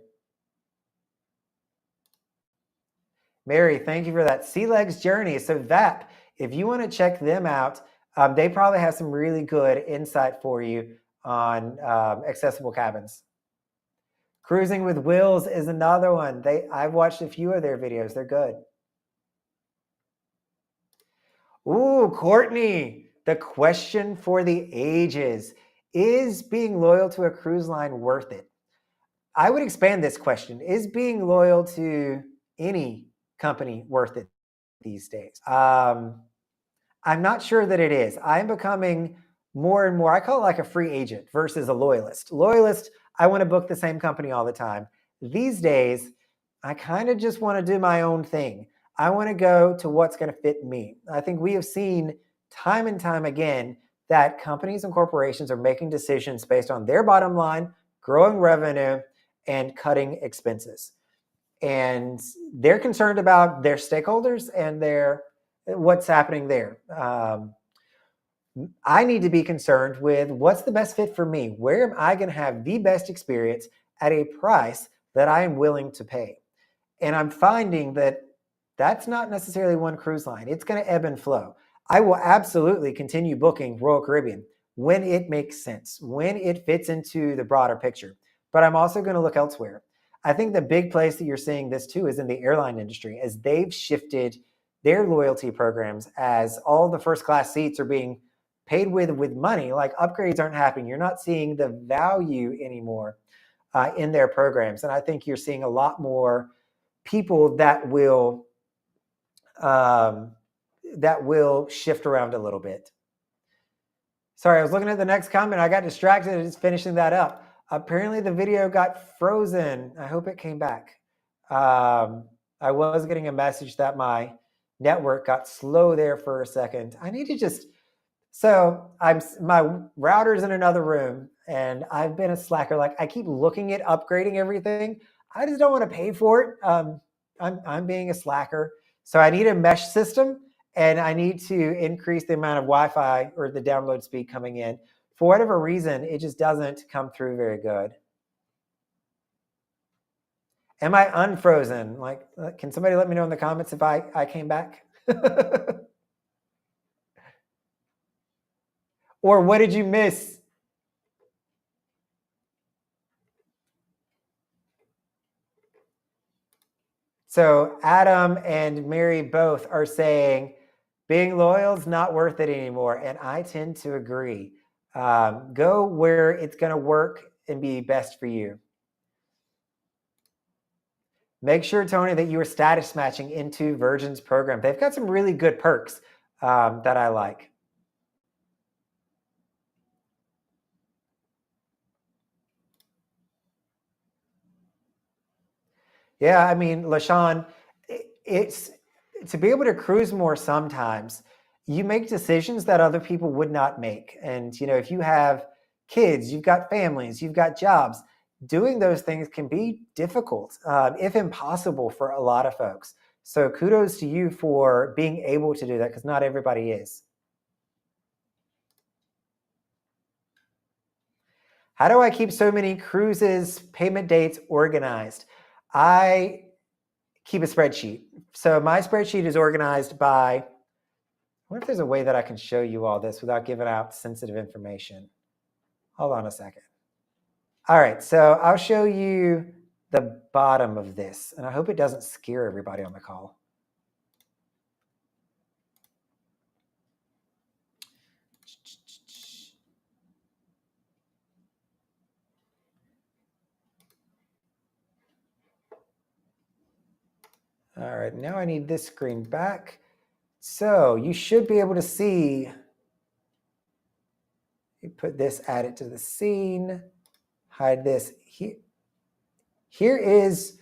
Mary, thank you for that. Sea Legs Journey. So VAP, if you want to check them out, they probably have some really good insight for you on accessible cabins. Cruising with Wills is another one. I've watched a few of their videos. They're good. Ooh, Courtney, the question for the ages. Is being loyal to a cruise line worth it? I would expand this question. Is being loyal to any company worth it these days? I'm not sure that it is. I'm becoming more and more, I call it like a free agent versus a loyalist. Loyalist, I want to book the same company all the time. These days, I kind of just want to do my own thing. I want to go to what's going to fit me. I think we have seen time and time again that companies and corporations are making decisions based on their bottom line, growing revenue, and cutting expenses. And they're concerned about their stakeholders and what's happening there. I need to be concerned with what's the best fit for me. Where am I going to have the best experience at a price that I am willing to pay? And I'm finding that that's not necessarily one cruise line. It's going to ebb and flow. I will absolutely continue booking Royal Caribbean when it makes sense, when it fits into the broader picture. But I'm also going to look elsewhere. I think the big place that you're seeing this too is in the airline industry, as they've shifted their loyalty programs, as all the first class seats are being paid with money. Like, upgrades aren't happening. You're not seeing the value anymore in their programs. And I think you're seeing a lot more people that will shift around a little bit. Sorry, I was looking at the next comment. I got distracted and just finishing that up. Apparently the video got frozen. I hope it came back. I was getting a message that my network got slow there for a second. I need to just, so my router's in another room and I've been a slacker. Like, I keep looking at upgrading everything. I just don't want to pay for it. I'm being a slacker. So I need a mesh system and I need to increase the amount of Wi-Fi or the download speed coming in. For whatever reason, it just doesn't come through very good. Am I unfrozen? Like, can somebody let me know in the comments if I came back? Or what did you miss? So Adam and Mary both are saying being loyal is not worth it anymore. And I tend to agree. Go where it's going to work and be best for you. Make sure, Tony, that you are status matching into Virgin's program. They've got some really good perks that I like. Yeah, I mean, LaShawn, it's to be able to cruise more sometimes, you make decisions that other people would not make. And, you know, if you have kids, you've got families, you've got jobs, doing those things can be difficult, if impossible for a lot of folks. So kudos to you for being able to do that, because not everybody is. How do I keep so many cruises, payment dates organized? I keep a spreadsheet. So my spreadsheet is organized by, I wonder if there's a way that I can show you all this without giving out sensitive information. Hold on a second. All right, so I'll show you the bottom of this, and I hope it doesn't scare everybody on the call. All right, now I need this screen back. So you should be able to see, you put this, add it to the scene, hide this. Here is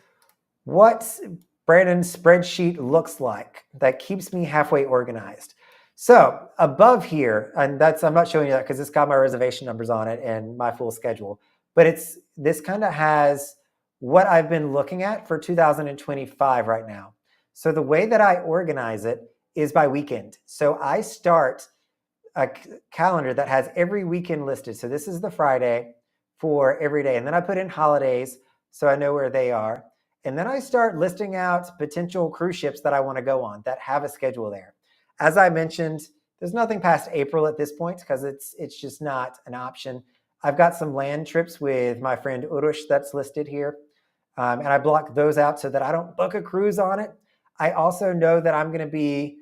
what Brandon's spreadsheet looks like that keeps me halfway organized. So above here, and I'm not showing you that because it's got my reservation numbers on it and my full schedule, but this kind of has what I've been looking at for 2025 right now. So the way that I organize it is by weekend. So I start a calendar that has every weekend listed. So this is the Friday for every day. And then I put in holidays so I know where they are. And then I start listing out potential cruise ships that I want to go on that have a schedule there. As I mentioned, there's nothing past April at this point because it's just not an option. I've got some land trips with my friend Urush that's listed here. And I block those out so that I don't book a cruise on it. I also know that I'm going to be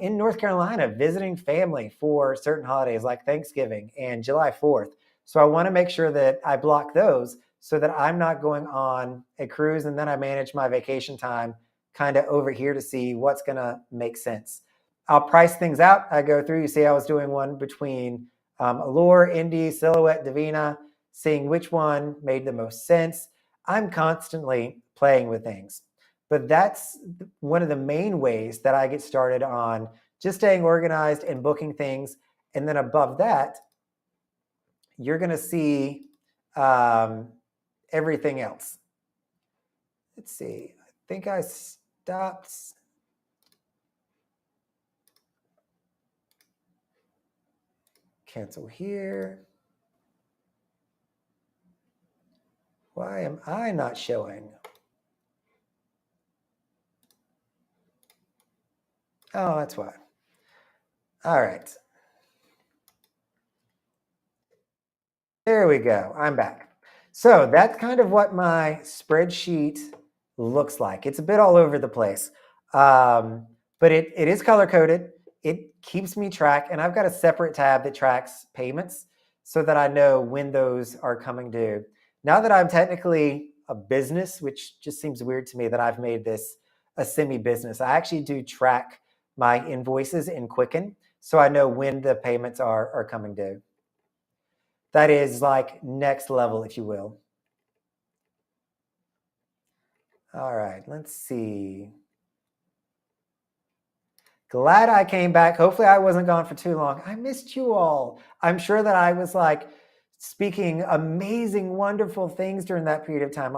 in North Carolina visiting family for certain holidays like Thanksgiving and July 4th. So I want to make sure that I block those so that I'm not going on a cruise and then I manage my vacation time kind of over here to see what's going to make sense. I'll price things out. I go through, you see I was doing one between Allure, Indy, Silhouette, Divina, seeing which one made the most sense. I'm constantly playing with things. But that's one of the main ways that I get started on just staying organized and booking things. And then above that, you're going to see everything else. Let's see. I think I stopped. Cancel here. Why am I not showing? Oh, that's why. All right. There we go. I'm back. So that's kind of what my spreadsheet looks like. It's a bit all over the place, but it is color coded. It keeps me track, and I've got a separate tab that tracks payments so that I know when those are coming due. Now that I'm technically a business, which just seems weird to me that I've made this a semi-business, I actually do track my invoices in Quicken so I know when the payments are coming due. That is like next level, if you will. All right, let's see. Glad I came back. Hopefully I wasn't gone for too long. I missed you all. I'm sure that I was like speaking amazing, wonderful things during that period of time.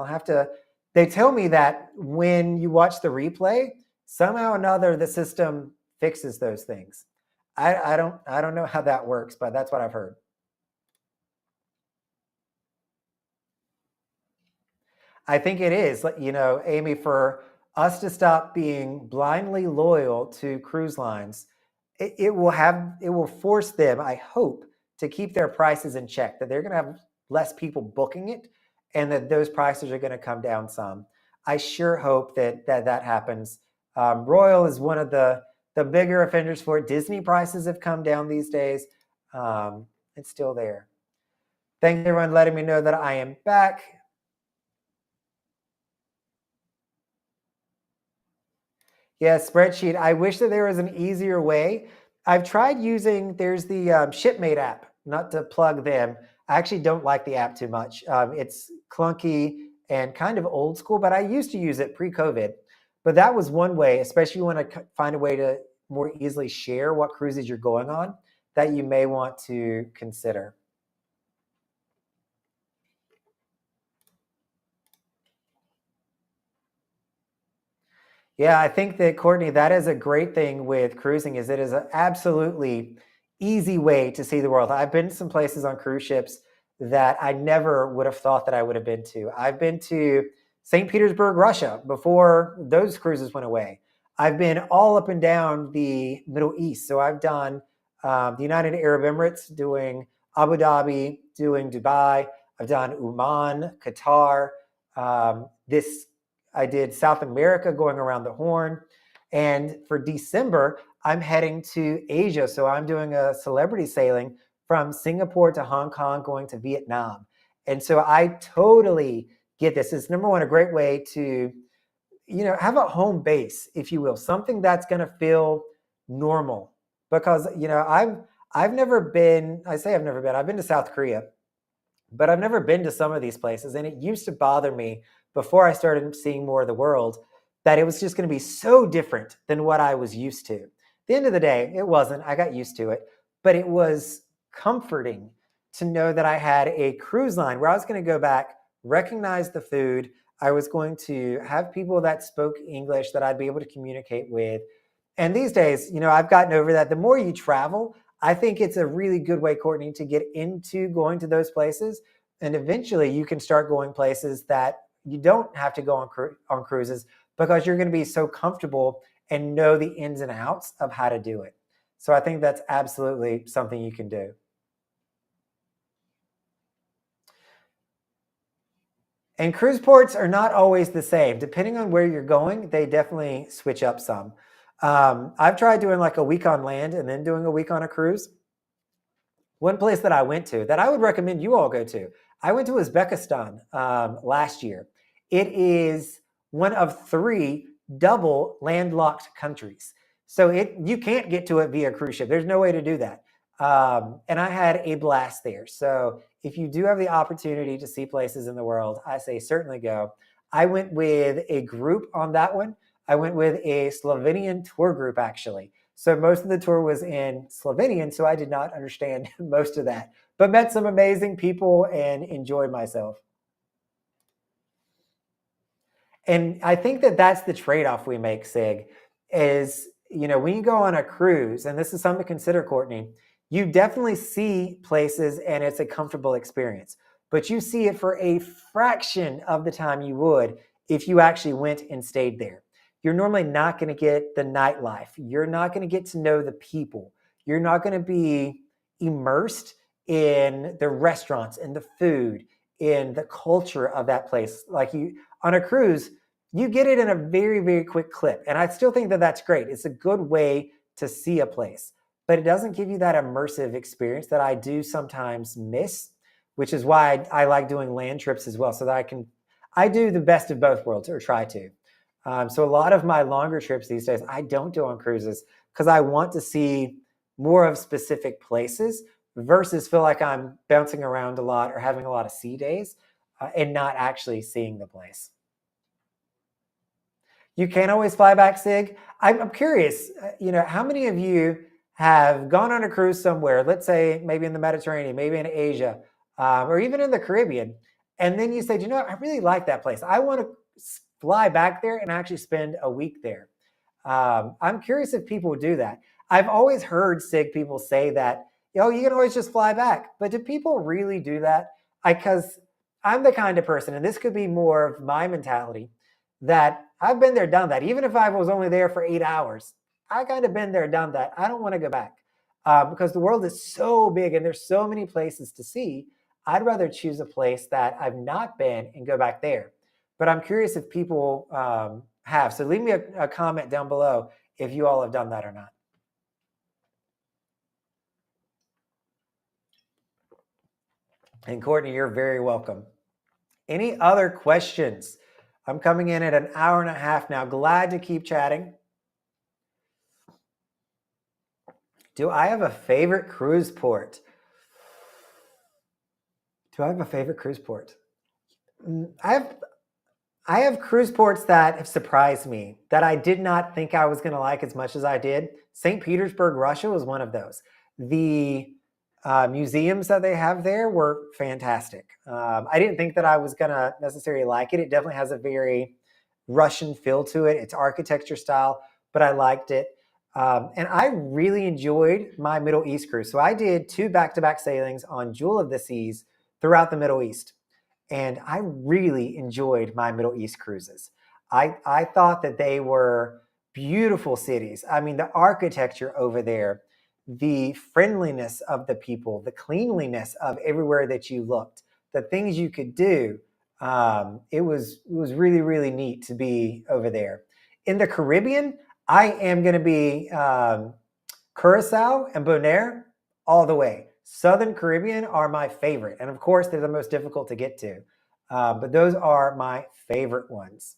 They tell me that when you watch the replay, somehow or another, the system fixes those things. I don't know how that works, but that's what I've heard. I think it is, Amy, for us to stop being blindly loyal to cruise lines, it will force them, I hope, to keep their prices in check, that they're going to have less people booking it and that those prices are going to come down some. I sure hope that happens. Royal is one of the bigger offenders for it. Disney prices have come down these days. It's still there. Thanks everyone letting me know that I am back. Yeah, spreadsheet. I wish that there was an easier way. I've tried using, there's the Shipmate app, not to plug them. I actually don't like the app too much. It's clunky and kind of old school, but I used to use it pre-COVID. But that was one way, especially when I find a way to more easily share what cruises you're going on, that you may want to consider. Yeah, I think that, Courtney, that is a great thing with cruising, is it is an absolutely easy way to see the world. I've been to some places on cruise ships that I never would have thought that I would have been to. I've been to St. Petersburg, Russia, before those cruises went away. I've been all up and down the Middle East. So I've done the United Arab Emirates, doing Abu Dhabi, doing Dubai. I've done Oman, Qatar. This I did South America, going around the Horn. And for December, I'm heading to Asia. So I'm doing a celebrity sailing from Singapore to Hong Kong, going to Vietnam. And so I totally get this. It's, number one, a great way to, have a home base, if you will, something that's going to feel normal. Because, I've never been, I've been to South Korea, but I've never been to some of these places. And it used to bother me before I started seeing more of the world that it was just going to be so different than what I was used to. At the end of the day, it wasn't. I got used to it, but it was comforting to know that I had a cruise line where I was going to go back, recognize the food. I was going to have people that spoke English that I'd be able to communicate with. And these days, I've gotten over that. The more you travel, I think it's a really good way, Courtney, to get into going to those places. And eventually you can start going places that you don't have to go on cruises, because you're going to be so comfortable and know the ins and outs of how to do it. So I think that's absolutely something you can do. And cruise ports are not always the same. Depending on where you're going, they definitely switch up some. I've tried doing like a week on land and then doing a week on a cruise. One place that I went to that I would recommend you all go to, I went to Uzbekistan last year. It is one of 3 double landlocked countries. So you can't get to it via cruise ship. There's no way to do that. And I had a blast there. So if you do have the opportunity to see places in the world, I say certainly go. I went with a group on that one. I went with a Slovenian tour group, actually. So most of the tour was in Slovenian, so I did not understand most of that, but met some amazing people and enjoyed myself. And I think that that's the trade-off we make, Sig, is, when you go on a cruise, and this is something to consider, Courtney, you definitely see places and it's a comfortable experience, but you see it for a fraction of the time you would if you actually went and stayed there. You're normally not going to get the nightlife. You're not going to get to know the people. You're not going to be immersed in the restaurants and the food in the culture of that place. Like you on a cruise, you get it in a very, very quick clip. And I still think that that's great. It's a good way to see a place, but it doesn't give you that immersive experience that I do sometimes miss, which is why I like doing land trips as well, so that I do the best of both worlds, or try to. So a lot of my longer trips these days, I don't do on cruises because I want to see more of specific places versus feel like I'm bouncing around a lot or having a lot of sea days and not actually seeing the place. You can always fly back, Sig. I'm curious, how many of you have gone on a cruise somewhere, let's say maybe in the Mediterranean, maybe in Asia, or even in the Caribbean, and then you said, what, I really like that place. I want to fly back there and actually spend a week there. I'm curious if people do that. I've always heard, Sig, people say that, you can always just fly back. But do people really do that? Because I'm the kind of person, and this could be more of my mentality, that I've been there, done that. Even if I was only there for 8 hours, I kind of been there, done that. I don't want to go back because the world is so big and there's so many places to see. I'd rather choose a place that I've not been and go back there. But I'm curious if people have. So leave me a comment down below if you all have done that or not. And Courtney, you're very welcome. Any other questions? I'm coming in at an hour and a half now. Glad to keep chatting. Do I have a favorite cruise port? I have cruise ports that have surprised me, that I did not think I was going to like as much as I did. St. Petersburg, Russia was one of those. The museums that they have there were fantastic. I didn't think that I was going to necessarily like it. It definitely has a very Russian feel to it. It's architecture style, but I liked it. And I really enjoyed my Middle East cruise. So I did 2 back-to-back sailings on Jewel of the Seas throughout the Middle East. And I really enjoyed my Middle East cruises. I thought that they were beautiful cities. I mean, the architecture over there, the friendliness of the people, the cleanliness of everywhere that you looked, the things you could do. It was really, really neat to be over there. In the Caribbean, I am going to be Curacao and Bonaire all the way. Southern Caribbean are my favorite. And of course, they're the most difficult to get to. But those are my favorite ones.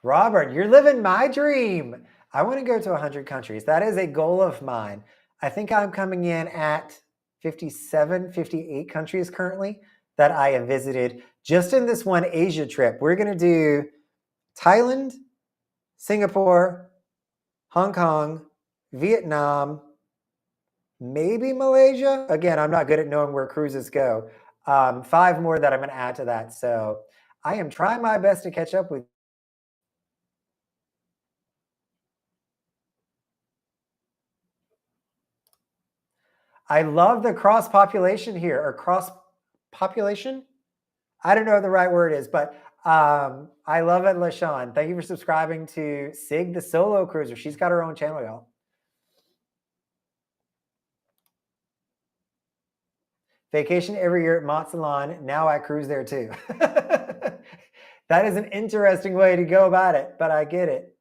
Robert, you're living my dream. I want to go to 100 countries. That is a goal of mine. I think I'm coming in at 57, 58 countries currently that I have visited just in this one Asia trip. We're going to do Thailand, Singapore, Hong Kong, Vietnam, maybe Malaysia. Again, I'm not good at knowing where cruises go. 5 more that I'm going to add to that. So I am trying my best to catch up with. I love the cross population here, or cross population. I don't know what the right word is, but I love it, LaShawn. Thank you for subscribing to Sig the Solo Cruiser. She's got her own channel, y'all. Vacation every year at Mont Salon. Now I cruise there too. That is an interesting way to go about it, but I get it.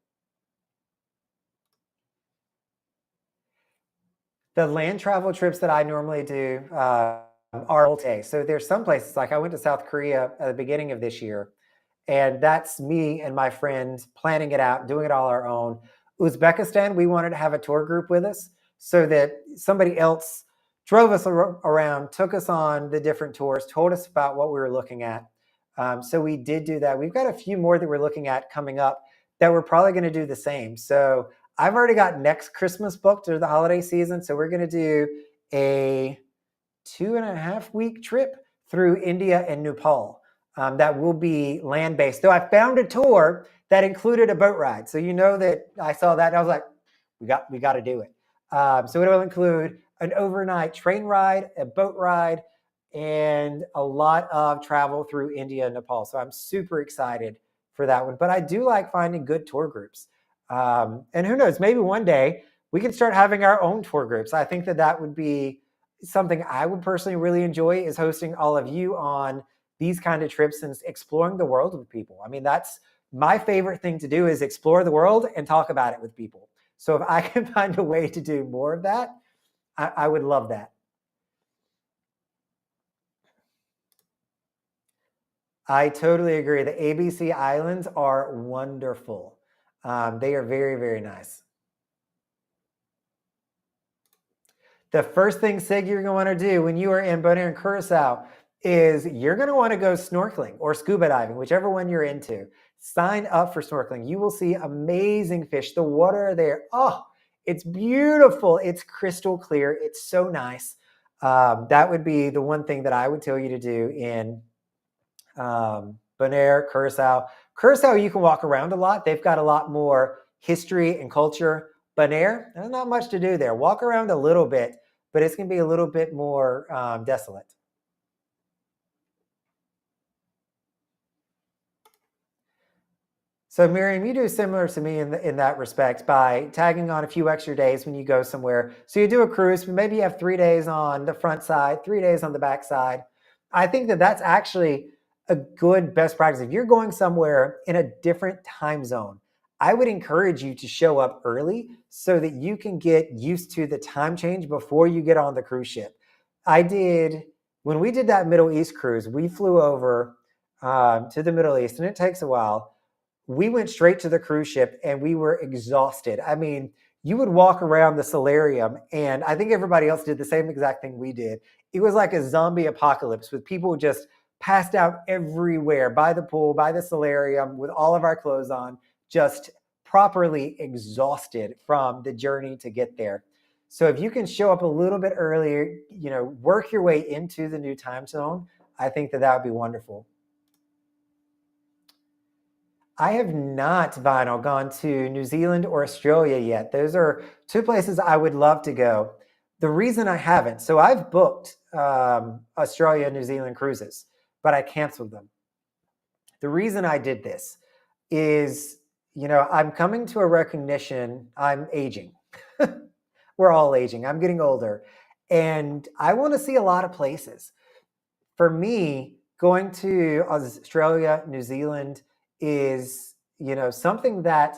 The land travel trips that I normally do are multi. So there's some places, like I went to South Korea at the beginning of this year, and that's me and my friends planning it out, doing it all our own. Uzbekistan, we wanted to have a tour group with us so that somebody else drove us around, took us on the different tours, told us about what we were looking at. So we did do that. We've got a few more that we're looking at coming up that we're probably going to do the same. So I've already got next Christmas booked or the holiday season. So we're going to do a 2.5-week trip through India and Nepal. That will be land-based. Though I found a tour that included a boat ride. So that I saw that and I was like, we got to do it. So it will include an overnight train ride, a boat ride, and a lot of travel through India and Nepal. So I'm super excited for that one. But I do like finding good tour groups. And who knows, maybe one day we can start having our own tour groups. I think that that would be something I would personally really enjoy, is hosting all of you on these kind of trips and exploring the world with people. I mean, that's my favorite thing to do, is explore the world and talk about it with people. So if I can find a way to do more of that, I would love that. I totally agree. The ABC Islands are wonderful. They are very, very nice. The first thing, Sig, you're going to want to do when you are in Bonaire and Curacao is you're going to want to go snorkeling or scuba diving, whichever one you're into. Sign up for snorkeling. You will see amazing fish. The water there, oh, it's beautiful. It's crystal clear. It's so nice. That would be the one thing that I would tell you to do in Bonaire, Curacao. Curacao, you can walk around a lot. They've got a lot more history and culture. Bonaire, there's not much to do there. Walk around a little bit, but it's going to be a little bit more desolate. So Miriam, you do similar to me in that respect by tagging on a few extra days when you go somewhere. So you do a cruise, but maybe you have 3 days on the front side, 3 days on the back side. I think that that's actually a good best practice. If you're going somewhere in a different time zone, I would encourage you to show up early so that you can get used to the time change before you get on the cruise ship. When we did that Middle East cruise, we flew over to the Middle East, and it takes a while. We went straight to the cruise ship and we were exhausted. I mean, you would walk around the solarium, and I think everybody else did the same exact thing we did. It was like a zombie apocalypse with people just passed out everywhere by the pool, by the solarium, with all of our clothes on, just properly exhausted from the journey to get there. So if you can show up a little bit earlier, work your way into the new time zone, I think that that would be wonderful. I have not, Vinyl, gone to New Zealand or Australia yet. Those are two places I would love to go. The reason I haven't, so I've booked Australia, New Zealand cruises, but I canceled them. The reason I did this is, I'm coming to a recognition. I'm aging. We're all aging. I'm getting older. And I want to see a lot of places. For me, going to Australia, New Zealand is, something that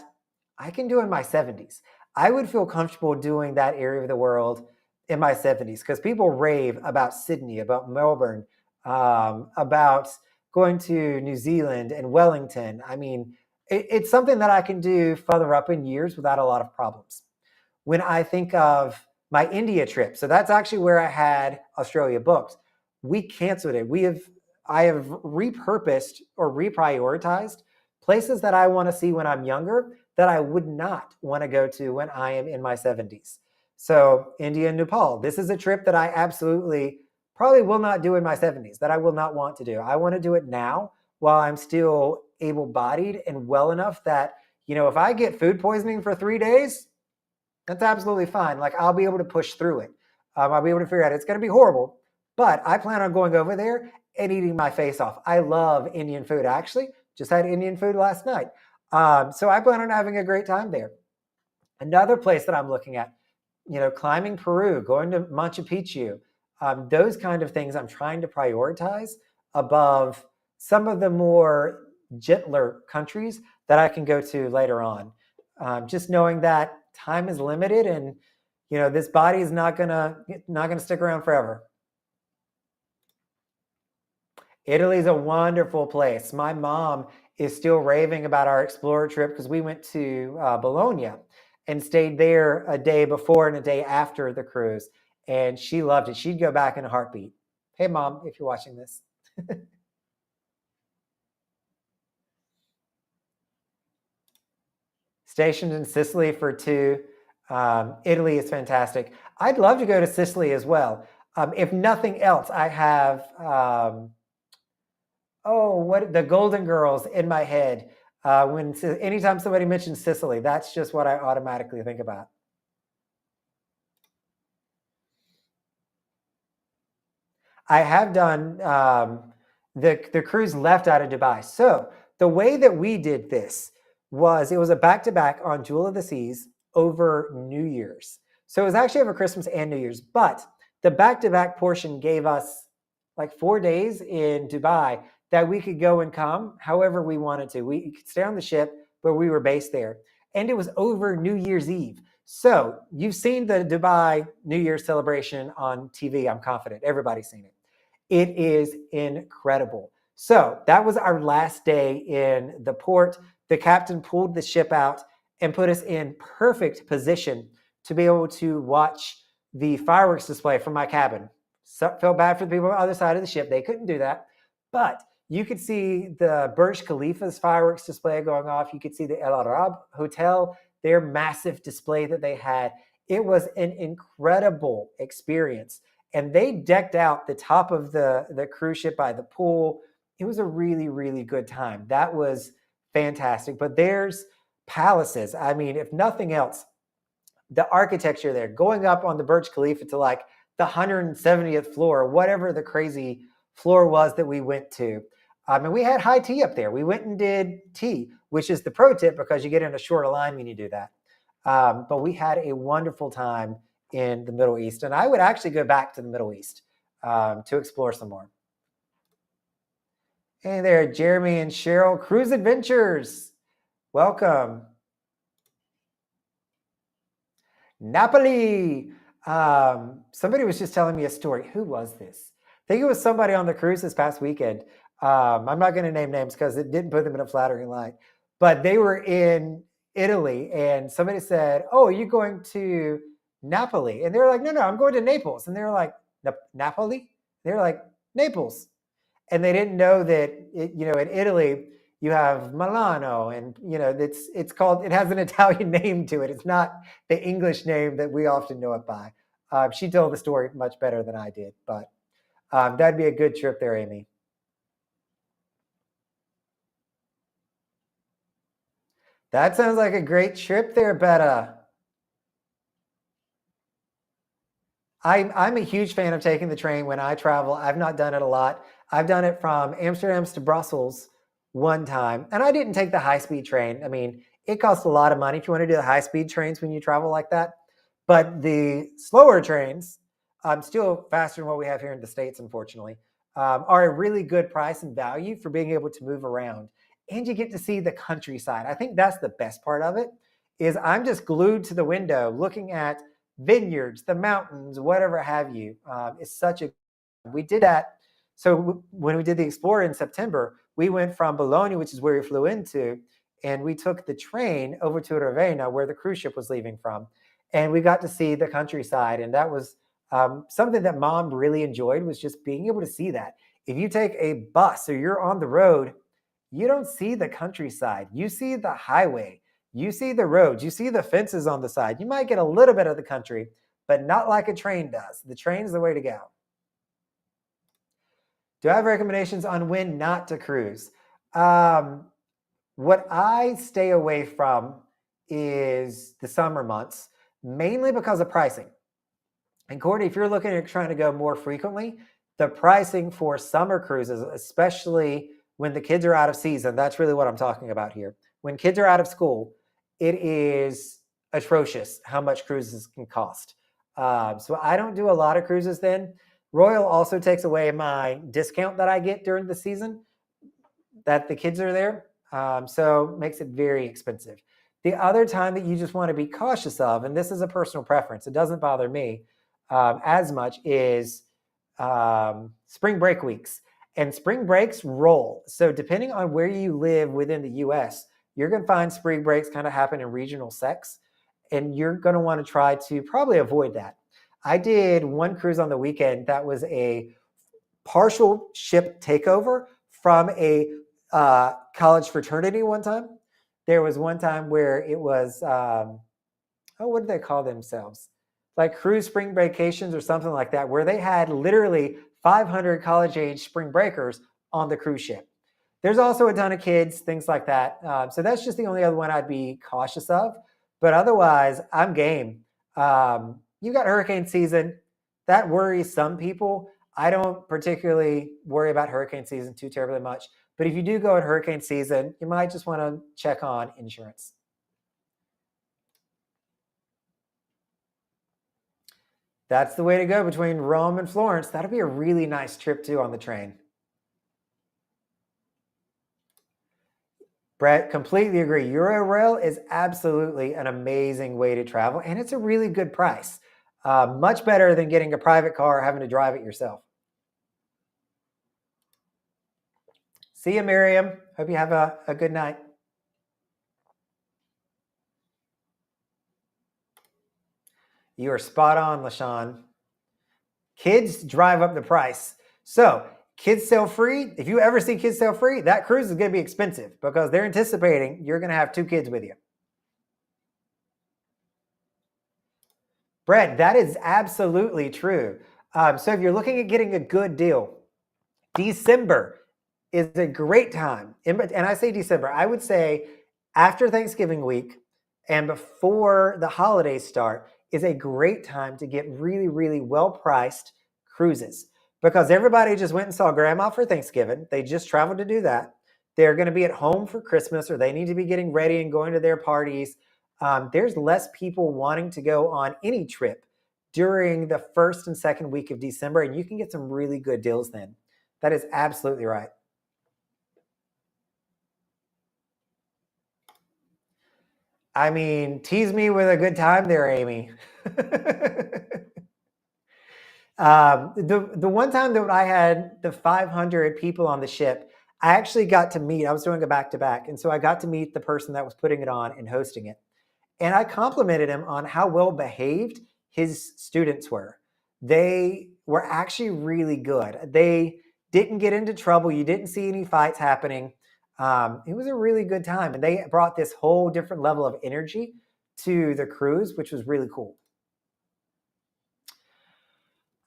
I can do in my 70s. I would feel comfortable doing that area of the world in my 70s, because people rave about Sydney, about Melbourne, about going to New Zealand and Wellington. I mean, it's something that I can do further up in years without a lot of problems. When I think of my India trip, so that's actually where I had Australia booked. We canceled it. I have repurposed or reprioritized places that I want to see when I'm younger that I would not want to go to when I am in my 70s. So India and Nepal, this is a trip that I absolutely probably will not do in my 70s, that I will not want to do. I want to do it now while I'm still able-bodied and well enough that, if I get food poisoning for 3 days, that's absolutely fine. Like, I'll be able to push through it. I'll be able to figure out it's going to be horrible, but I plan on going over there and eating my face off. I love Indian food. I actually just had Indian food last night. So I plan on having a great time there. Another place that I'm looking at, climbing Peru, going to Machu Picchu, those kind of things I'm trying to prioritize above some of the more gentler countries that I can go to later on. Just knowing that time is limited, and this body is not gonna stick around forever. Italy is a wonderful place. My mom is still raving about our Explorer trip because we went to Bologna and stayed there a day before and a day after the cruise, and she loved it. She'd go back in a heartbeat. Hey, Mom, if you're watching this. Stationed in Sicily for 2. Italy is fantastic. I'd love to go to Sicily as well. If nothing else, I have what the Golden Girls in my head. Anytime somebody mentions Sicily, that's just what I automatically think about. I have done the cruise left out of Dubai. So the way that we did this was it was a back-to-back on Jewel of the Seas over New Year's. So it was actually over Christmas and New Year's, but the back-to-back portion gave us like 4 days in Dubai that we could go and come however we wanted to. We could stay on the ship, but we were based there. And it was over New Year's Eve. So you've seen the Dubai New Year's celebration on TV, I'm confident. Everybody's seen it. It is incredible. So that was our last day in the port. The captain pulled the ship out and put us in perfect position to be able to watch the fireworks display from my cabin. So, felt bad for the people on the other side of the ship. They couldn't do that. But you could see the Burj Khalifa's fireworks display going off. You could see the El Arab Hotel, their massive display that they had. It was an incredible experience. And they decked out the top of the cruise ship by the pool. It was a really, really good time. That was fantastic. But there's palaces. I mean, if nothing else, the architecture there, going up on the Burj Khalifa to like the 170th floor, whatever the crazy floor was that we went to. And we had high tea up there. We went and did tea, which is the pro tip because you get in a shorter line when you do that. But we had a wonderful time in the Middle East. And I would actually go back to the Middle East to explore some more. Hey there, Jeremy and Cheryl, Cruise Adventures. Welcome. Napoli. Somebody was just telling me a story. Who was this? I think it was somebody on the cruise this past weekend. I'm not going to name names because it didn't put them in a flattering light. But they were in Italy, and somebody said, "Oh, are you going to Napoli?" And they were like, "No, I'm going to Naples." And they were like, "Napoli?" They were like, "Naples." And they didn't know that in Italy you have Milano, and it's called. It has an Italian name to it. It's not the English name that we often know it by. She told the story much better than I did, but that'd be a good trip there, Amy. That sounds like a great trip there, Betta. I'm a huge fan of taking the train when I travel. I've not done it a lot. I've done it from Amsterdam to Brussels one time, and I didn't take the high-speed train. I mean, it costs a lot of money if you want to do the high-speed trains when you travel like that. But the slower trains, still faster than what we have here in the States, unfortunately, are a really good price and value for being able to move around. And you get to see the countryside. I think that's the best part of it, is I'm just glued to the window looking at vineyards, the mountains, whatever have you. We did that. So when we did the Explorer in September, we went from Bologna, which is where we flew into, and we took the train over to Ravenna, where the cruise ship was leaving from. And we got to see the countryside. And that was something that Mom really enjoyed, was just being able to see that. If you take a bus or you're on the road, you don't see the countryside. You see the highway. You see the roads. You see the fences on the side. You might get a little bit of the country, but not like a train does. The train is the way to go. Do I have recommendations on when not to cruise? What I stay away from is the summer months, mainly because of pricing. And Courtney, if you're looking at trying to go more frequently, the pricing for summer cruises, especially when the kids are out of season, that's really what I'm talking about here. When kids are out of school, it is atrocious how much cruises can cost. So I don't do a lot of cruises then. Royal also takes away my discount that I get during the season that the kids are there. So makes it very expensive. The other time that you just want to be cautious of, and this is a personal preference, it doesn't bother me as much, is spring break weeks. And spring breaks roll. So depending on where you live within the US, you're going to find spring breaks kind of happen in regional sects. And you're going to want to try to probably avoid that. I did one cruise on the weekend that was a partial ship takeover from a college fraternity one time. There was one time where it was, what did they call themselves? Like cruise spring vacations or something like that, where they had literally 500 college-age spring breakers on the cruise ship. There's also a ton of kids, things like that. So that's just the only other one I'd be cautious of. But otherwise, I'm game. You got hurricane season. That worries some people. I don't particularly worry about hurricane season too terribly much. But if you do go in hurricane season, you might just want to check on insurance. That's the way to go between Rome and Florence. That'll be a really nice trip too on the train. Brett, completely agree. Eurail is absolutely an amazing way to travel, and it's a really good price. Much better than getting a private car or having to drive it yourself. See you, Miriam. Hope you have a good night. You are spot on, LaShawn. Kids drive up the price. So kids sell free. If you ever see kids sell free, that cruise is going to be expensive because they're anticipating you're going to have 2 kids with you. Brett, that is absolutely true. So if you're looking at getting a good deal, December is a great time. And I say December, I would say after Thanksgiving week and before the holidays start is a great time to get really, really well-priced cruises because everybody just went and saw grandma for Thanksgiving. They just traveled to do that. They're going to be at home for Christmas, or they need to be getting ready and going to their parties. There's less people wanting to go on any trip during the first and second week of December, and you can get some really good deals then. That is absolutely right. I mean, tease me with a good time there, Amy. The one time that I had the 500 people on the ship, I actually got to meet, I was doing a back-to-back, and so I got to meet the person that was putting it on and hosting it. And I complimented him on how well behaved his students were. They were actually really good. They didn't get into trouble. You didn't see any fights happening. It was a really good time. And they brought this whole different level of energy to the cruise, which was really cool.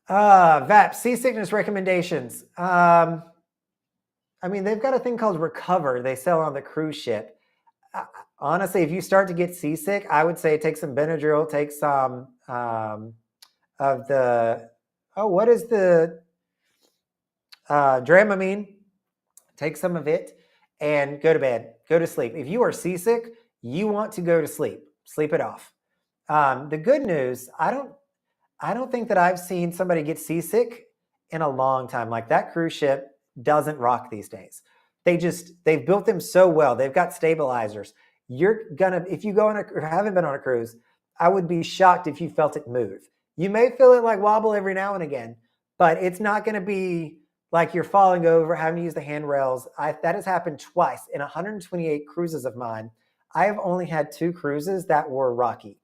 VAP, seasickness recommendations. I mean, they've got a thing called Recover they sell on the cruise ship. Honestly, if you start to get seasick, I would say take some Benadryl, take some of the, what is the Dramamine? Take some of it and go to bed, go to sleep. If you are seasick, you want to go to sleep it off. The good news, I don't think that I've seen somebody get seasick in a long time. Like that cruise ship doesn't rock these days. They've built them so well. They've got stabilizers. If you go on or haven't been on a cruise, I would be shocked if you felt it move. You may feel it like wobble every now and again, but it's not going to be like you're falling over, having to use the handrails. That has happened twice in 128 cruises of mine. I have only had 2 cruises that were rocky.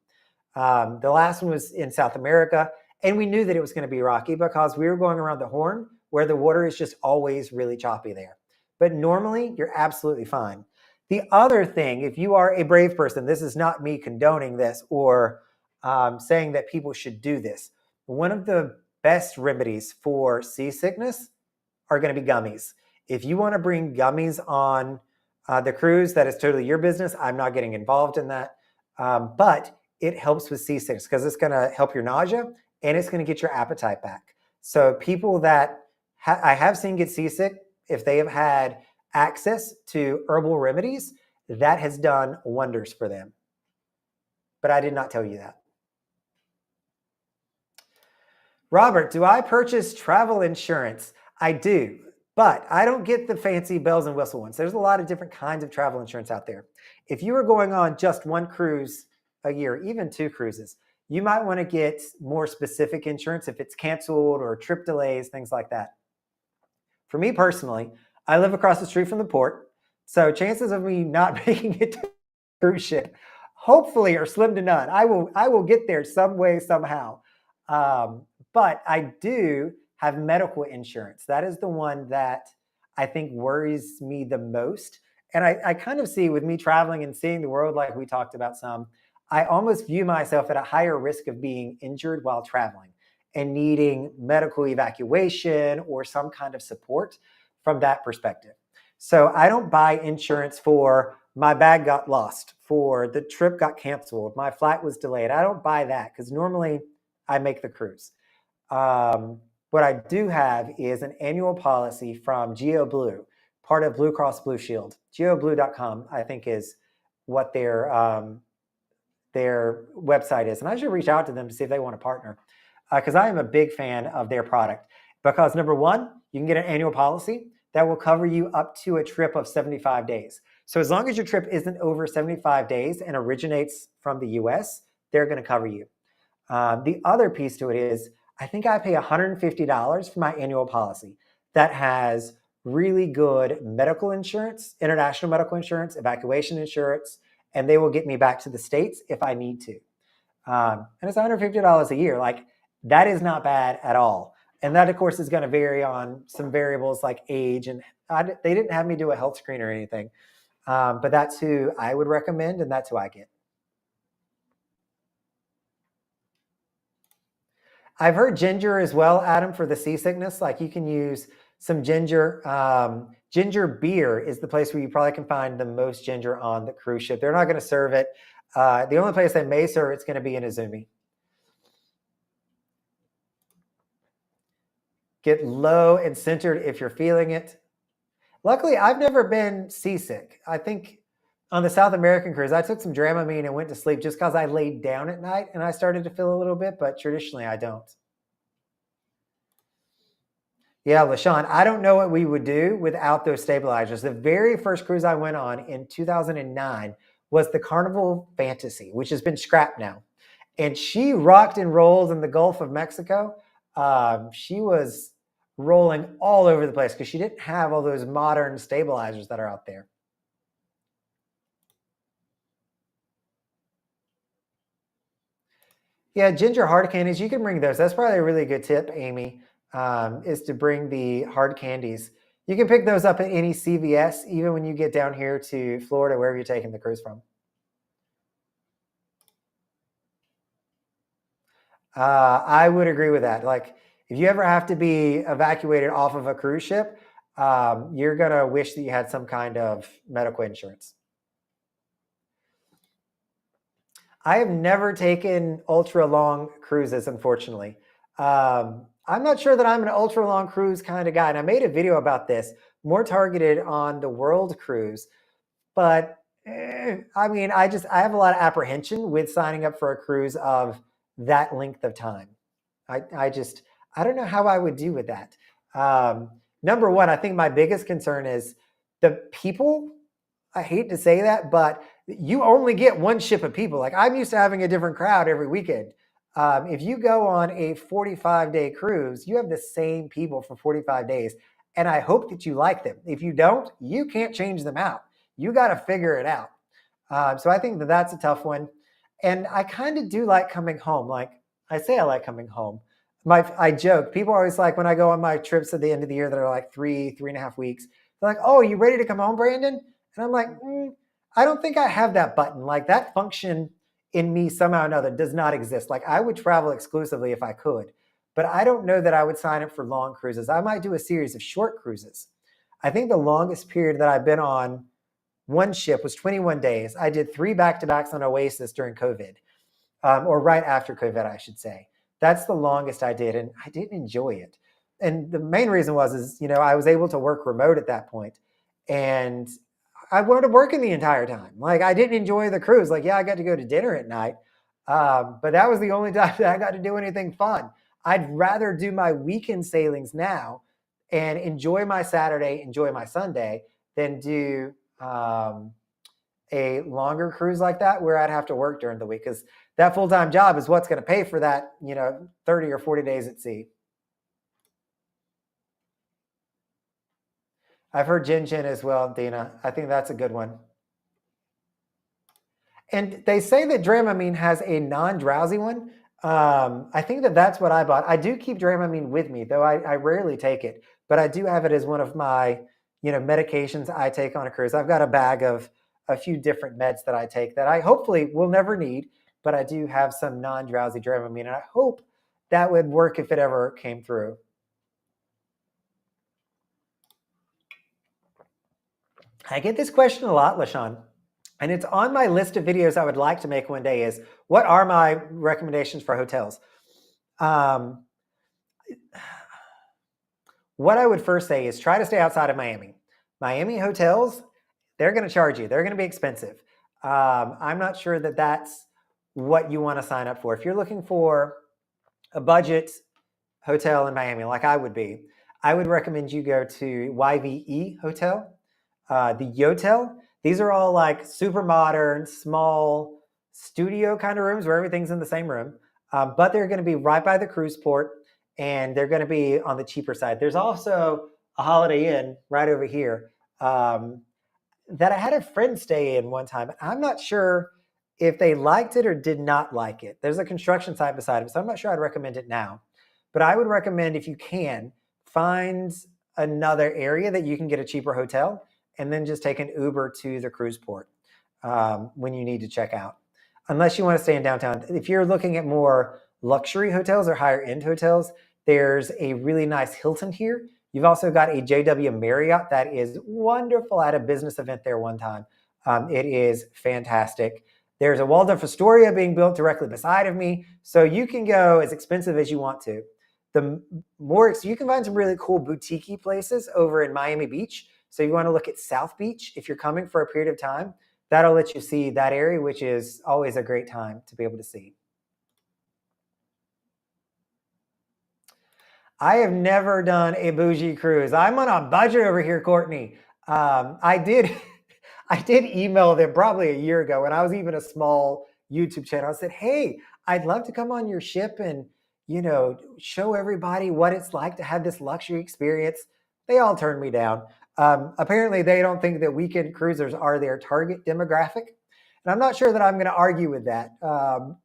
The last one was in South America, and we knew that it was going to be rocky because we were going around the Horn where the water is just always really choppy there. But normally, you're absolutely fine. The other thing, if you are a brave person, this is not me condoning this or saying that people should do this. One of the best remedies for seasickness are going to be gummies. If you want to bring gummies on the cruise, that is totally your business. I'm not getting involved in that. But it helps with seasickness because it's going to help your nausea and it's going to get your appetite back. So people that I have seen get seasick, if they have had access to herbal remedies, that has done wonders for them. But I did not tell you that. Robert, do I purchase travel insurance? I do, but I don't get the fancy bells and whistle ones. There's a lot of different kinds of travel insurance out there. If you are going on just 1 cruise a year, even 2 cruises, you might want to get more specific insurance if it's canceled or trip delays, things like that. For me personally, I live across the street from the port, so chances of me not making it to the cruise ship hopefully are slim to none. I will get there some way, somehow. But I do have medical insurance. That is the one that I think worries me the most. And I kind of see with me traveling and seeing the world like we talked about some, I almost view myself at a higher risk of being injured while traveling and needing medical evacuation or some kind of support from that perspective. So I don't buy insurance for my bag got lost, for the trip got canceled, my flight was delayed. I don't buy that because normally I make the cruise. What I do have is an annual policy from GeoBlue part of Blue Cross Blue Shield. GeoBlue.com, I think, is what their website is. And I should reach out to them to see if they want to partner, because I am a big fan of their product. Because number one, you can get an annual policy that will cover you up to a trip of 75 days. So as long as your trip isn't over 75 days and originates from the US, they're going to cover you. The other piece to it is, I think I pay $150 for my annual policy that has really good medical insurance, international medical insurance, evacuation insurance, and they will get me back to the States if I need to. And it's $150 a year. Like, that is not bad at all. And that, of course, is going to vary on some variables like age. And they didn't have me do a health screen or anything. But that's who I would recommend, and that's who I get. I've heard ginger as well, Adam, for the seasickness. Like, you can use some ginger. Ginger beer is the place where you probably can find the most ginger on the cruise ship. They're not going to serve it. The only place they may serve it's going to be in Izumi. Get low and centered if you're feeling it. Luckily, I've never been seasick. I think on the South American cruise, I took some Dramamine and went to sleep just because I laid down at night and I started to feel a little bit, but traditionally I don't. Yeah, LaShawn, I don't know what we would do without those stabilizers. The very first cruise I went on in 2009 was the Carnival Fantasy, which has been scrapped now. And she rocked and rolled in the Gulf of Mexico. She was rolling all over the place because she didn't have all those modern stabilizers that are out there. Yeah, ginger hard candies, you can bring those. That's probably a really good tip, Amy, is to bring the hard candies. You can pick those up at any CVS, even when you get down here to Florida, wherever you're taking the cruise from. I would agree with that. Like, if you ever have to be evacuated off of a cruise ship, you're going to wish that you had some kind of medical insurance. I have never taken ultra long cruises, unfortunately. I'm not sure that I'm an ultra long cruise kind of guy. And I made a video about this, more targeted on the world cruise. But I mean, I have a lot of apprehension with signing up for a cruise of that length of time. I don't know how I would do with that. Number one, I think my biggest concern is the people. I hate to say that, but you only get one ship of people. Like, I'm used to having a different crowd every weekend. If you go on a 45-day cruise, you have the same people for 45 days. And I hope that you like them. If you don't, you can't change them out. You got to figure it out. So I think that that's a tough one. And I kind of do like coming home. Like, I say I like coming home. I joke. People are always like, when I go on my trips at the end of the year that are like 3.5 weeks, they're like, "Oh, you ready to come home, Brandon?" And I'm like, I don't think I have that button. Like, that function in me somehow or another does not exist. Like, I would travel exclusively if I could, but I don't know that I would sign up for long cruises. I might do a series of short cruises. I think the longest period that I've been on one ship was 21 days. I did 3 back-to-backs on Oasis during COVID, or right after COVID, I should say. That's the longest I did, and I didn't enjoy it. And the main reason was, I was able to work remote at that point, and I wanted working the entire time. Like, I didn't enjoy the cruise. Like, yeah, I got to go to dinner at night, but that was the only time that I got to do anything fun. I'd rather do my weekend sailings now and enjoy my Saturday, enjoy my Sunday, than do a longer cruise like that where I'd have to work during the week, because that full-time job is what's going to pay for that, 30 or 40 days at sea. I've heard Gin Gin as well, Dina. I think that's a good one. And they say that Dramamine has a non-drowsy one. I think that that's what I bought. I do keep Dramamine with me, though I rarely take it. But I do have it as one of my, medications I take on a cruise. I've got a bag of a few different meds that I take that I hopefully will never need, but I do have some non-drowsy Dramamine, and I hope that would work if it ever came through. I get this question a lot, LaShawn, and it's on my list of videos I would like to make one day, is what are my recommendations for hotels? What I would first say is try to stay outside of Miami. Miami hotels, they're going to charge you. They're going to be expensive. I'm not sure that that's what you want to sign up for. If you're looking for a budget hotel in Miami, like I would recommend you go to YVE Hotel, the Yotel. These are all like super modern, small studio kind of rooms where everything's in the same room, but they're going to be right by the cruise port, and they're going to be on the cheaper side. There's also a Holiday Inn right over here that I had a friend stay in one time. I'm not sure if they liked it or did not like it. There's a construction site beside it, so I'm not sure I'd recommend it now. But I would recommend, if you can, find another area that you can get a cheaper hotel and then just take an Uber to the cruise port when you need to check out. Unless you want to stay in downtown. If you're looking at more luxury hotels or higher end hotels, there's a really nice Hilton here. You've also got a JW Marriott that is wonderful. I had a business event there one time. It is fantastic. There's a Waldorf Astoria being built directly beside of me. So you can go as expensive as you want to. You can find some really cool boutique places over in Miami Beach. So you want to look at South Beach if you're coming for a period of time. That'll let you see that area, which is always a great time to be able to see. I have never done a bougie cruise. I'm on a budget over here, Courtney. I did email them probably a year ago when I was even a small YouTube channel. I said, hey, I'd love to come on your ship and, show everybody what it's like to have this luxury experience. They all turned me down. Apparently, they don't think that weekend cruisers are their target demographic. And I'm not sure that I'm going to argue with that.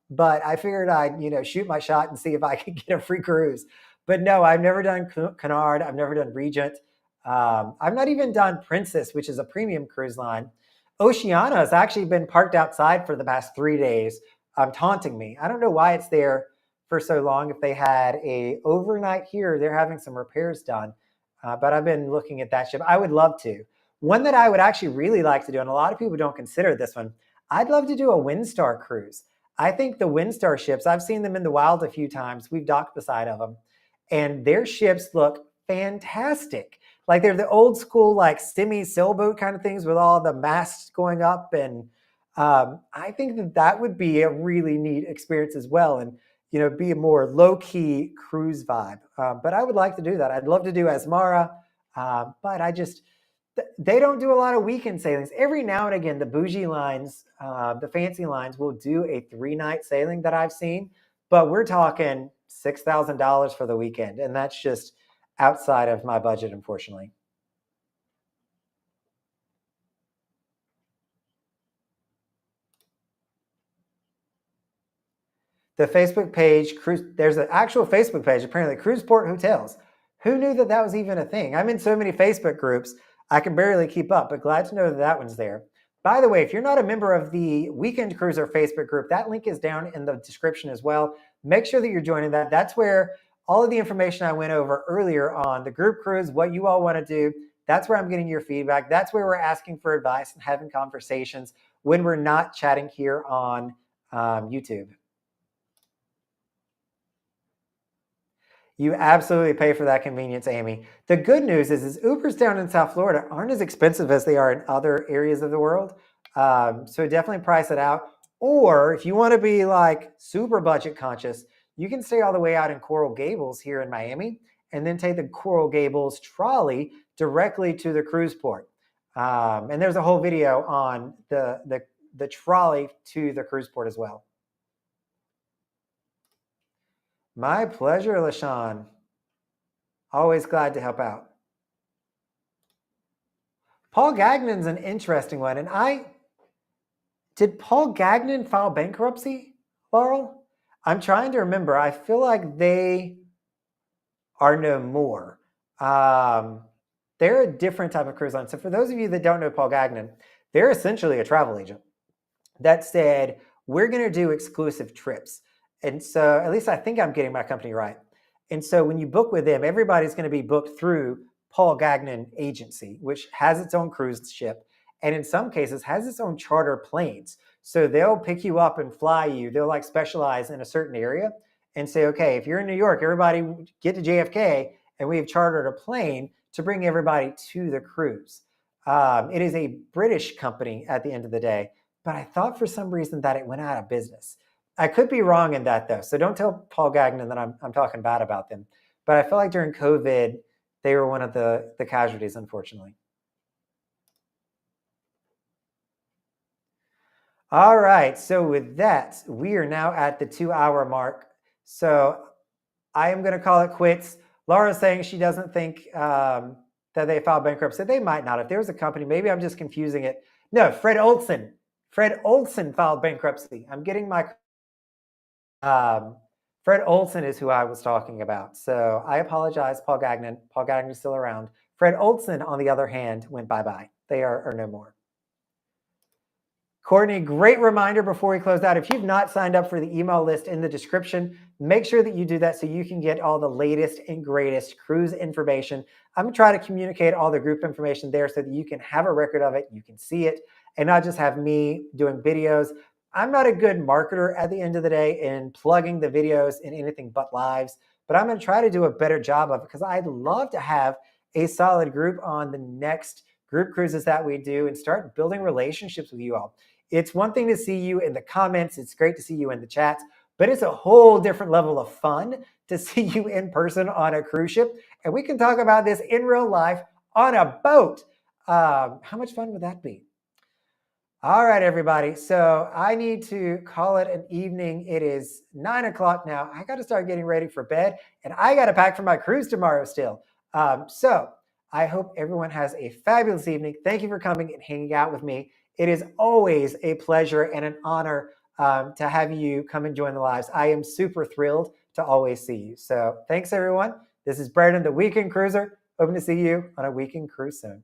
But I figured I'd, shoot my shot and see if I could get a free cruise. But no, I've never done Cunard. I've never done Regent. I've not even done Princess, which is a premium cruise line. Oceania has actually been parked outside for the past 3 days, taunting me. I don't know why it's there for so long. If they had a overnight here, they're having some repairs done. But I've been looking at that ship. I would love to. One that I would actually really like to do, and a lot of people don't consider this one, I'd love to do a Windstar cruise. I think the Windstar ships, I've seen them in the wild a few times. We've docked beside of them. And their ships look fantastic. Like they're the old school, like semi-sailboat kind of things with all the masts going up. And I think that would be a really neat experience as well. And, be a more low-key cruise vibe. But I would like to do that. I'd love to do Asmara. But they don't do a lot of weekend sailings. Every now and again, the bougie lines, the fancy lines will do a 3-night sailing that I've seen. But we're talking $6,000 for the weekend. And that's just outside of my budget, unfortunately. The Facebook page, there's an actual Facebook page, apparently, Cruise Port Hotels. Who knew that that was even a thing? I'm in so many Facebook groups, I can barely keep up, but glad to know that that one's there. By the way, if you're not a member of the Weekend Cruiser Facebook group, that link is down in the description as well. Make sure that you're joining that. That's where all of the information I went over earlier on the group cruise, what you all want to do, that's where I'm getting your feedback. That's where we're asking for advice and having conversations when we're not chatting here on YouTube. You absolutely pay for that convenience, Amy. The good news is Ubers down in South Florida aren't as expensive as they are in other areas of the world. So definitely price it out. Or if you want to be like super budget conscious, you can stay all the way out in Coral Gables here in Miami and then take the Coral Gables trolley directly to the cruise port. And there's a whole video on the trolley to the cruise port as well. My pleasure, LaShawn. Always glad to help out. Paul Gagnon's an interesting one. And did Paul Gagnon file bankruptcy, Laurel? I'm trying to remember. I feel like they are no more. They're a different type of cruise line. So for those of you that don't know Paul Gagnon, they're essentially a travel agent that said, we're going to do exclusive trips. And so at least I think I'm getting my company right. And so when you book with them, everybody's going to be booked through Paul Gagnon Agency, which has its own cruise ship. And in some cases has its own charter planes. So they'll pick you up and fly you. They'll like specialize in a certain area and say, okay, if you're in New York, everybody get to JFK and we have chartered a plane to bring everybody to the cruise. It is a British company at the end of the day, but I thought for some reason that it went out of business. I could be wrong in that though, so don't tell Paul Gagnon that I'm talking bad about them. But I feel like during COVID, they were one of the casualties, unfortunately. All right, so with that, we are now at the 2-hour mark. So I am going to call it quits. Laura's saying she doesn't think that they filed bankruptcy. They might not. If there was a company, maybe I'm just confusing it. No, Fred Olson. Fred Olson filed bankruptcy. I'm getting my... Fred Olson is who I was talking about. So I apologize, Paul Gagnon. Paul Gagnon is still around. Fred Olson, on the other hand, went bye-bye. They are no more. Courtney, great reminder before we close out. If you've not signed up for the email list in the description, make sure that you do that so you can get all the latest and greatest cruise information. I'm going to try to communicate all the group information there so that you can have a record of it, you can see it, and not just have me doing videos. I'm not a good marketer at the end of the day in plugging the videos in anything but lives, but I'm going to try to do a better job of it because I'd love to have a solid group on the next group cruises that we do and start building relationships with you all. It's one thing to see you in the comments. It's great to see you in the chats, but it's a whole different level of fun to see you in person on a cruise ship. And we can talk about this in real life on a boat. How much fun would that be? All right, everybody. So I need to call it an evening. It is 9 o'clock now. I got to start getting ready for bed, and I got to pack for my cruise tomorrow still. So I hope everyone has a fabulous evening. Thank you for coming and hanging out with me. It is always a pleasure and an honor to have you come and join the lives. I am super thrilled to always see you. So thanks, everyone. This is Brandon, the Weekend Cruiser. Hoping to see you on a Weekend Cruise soon.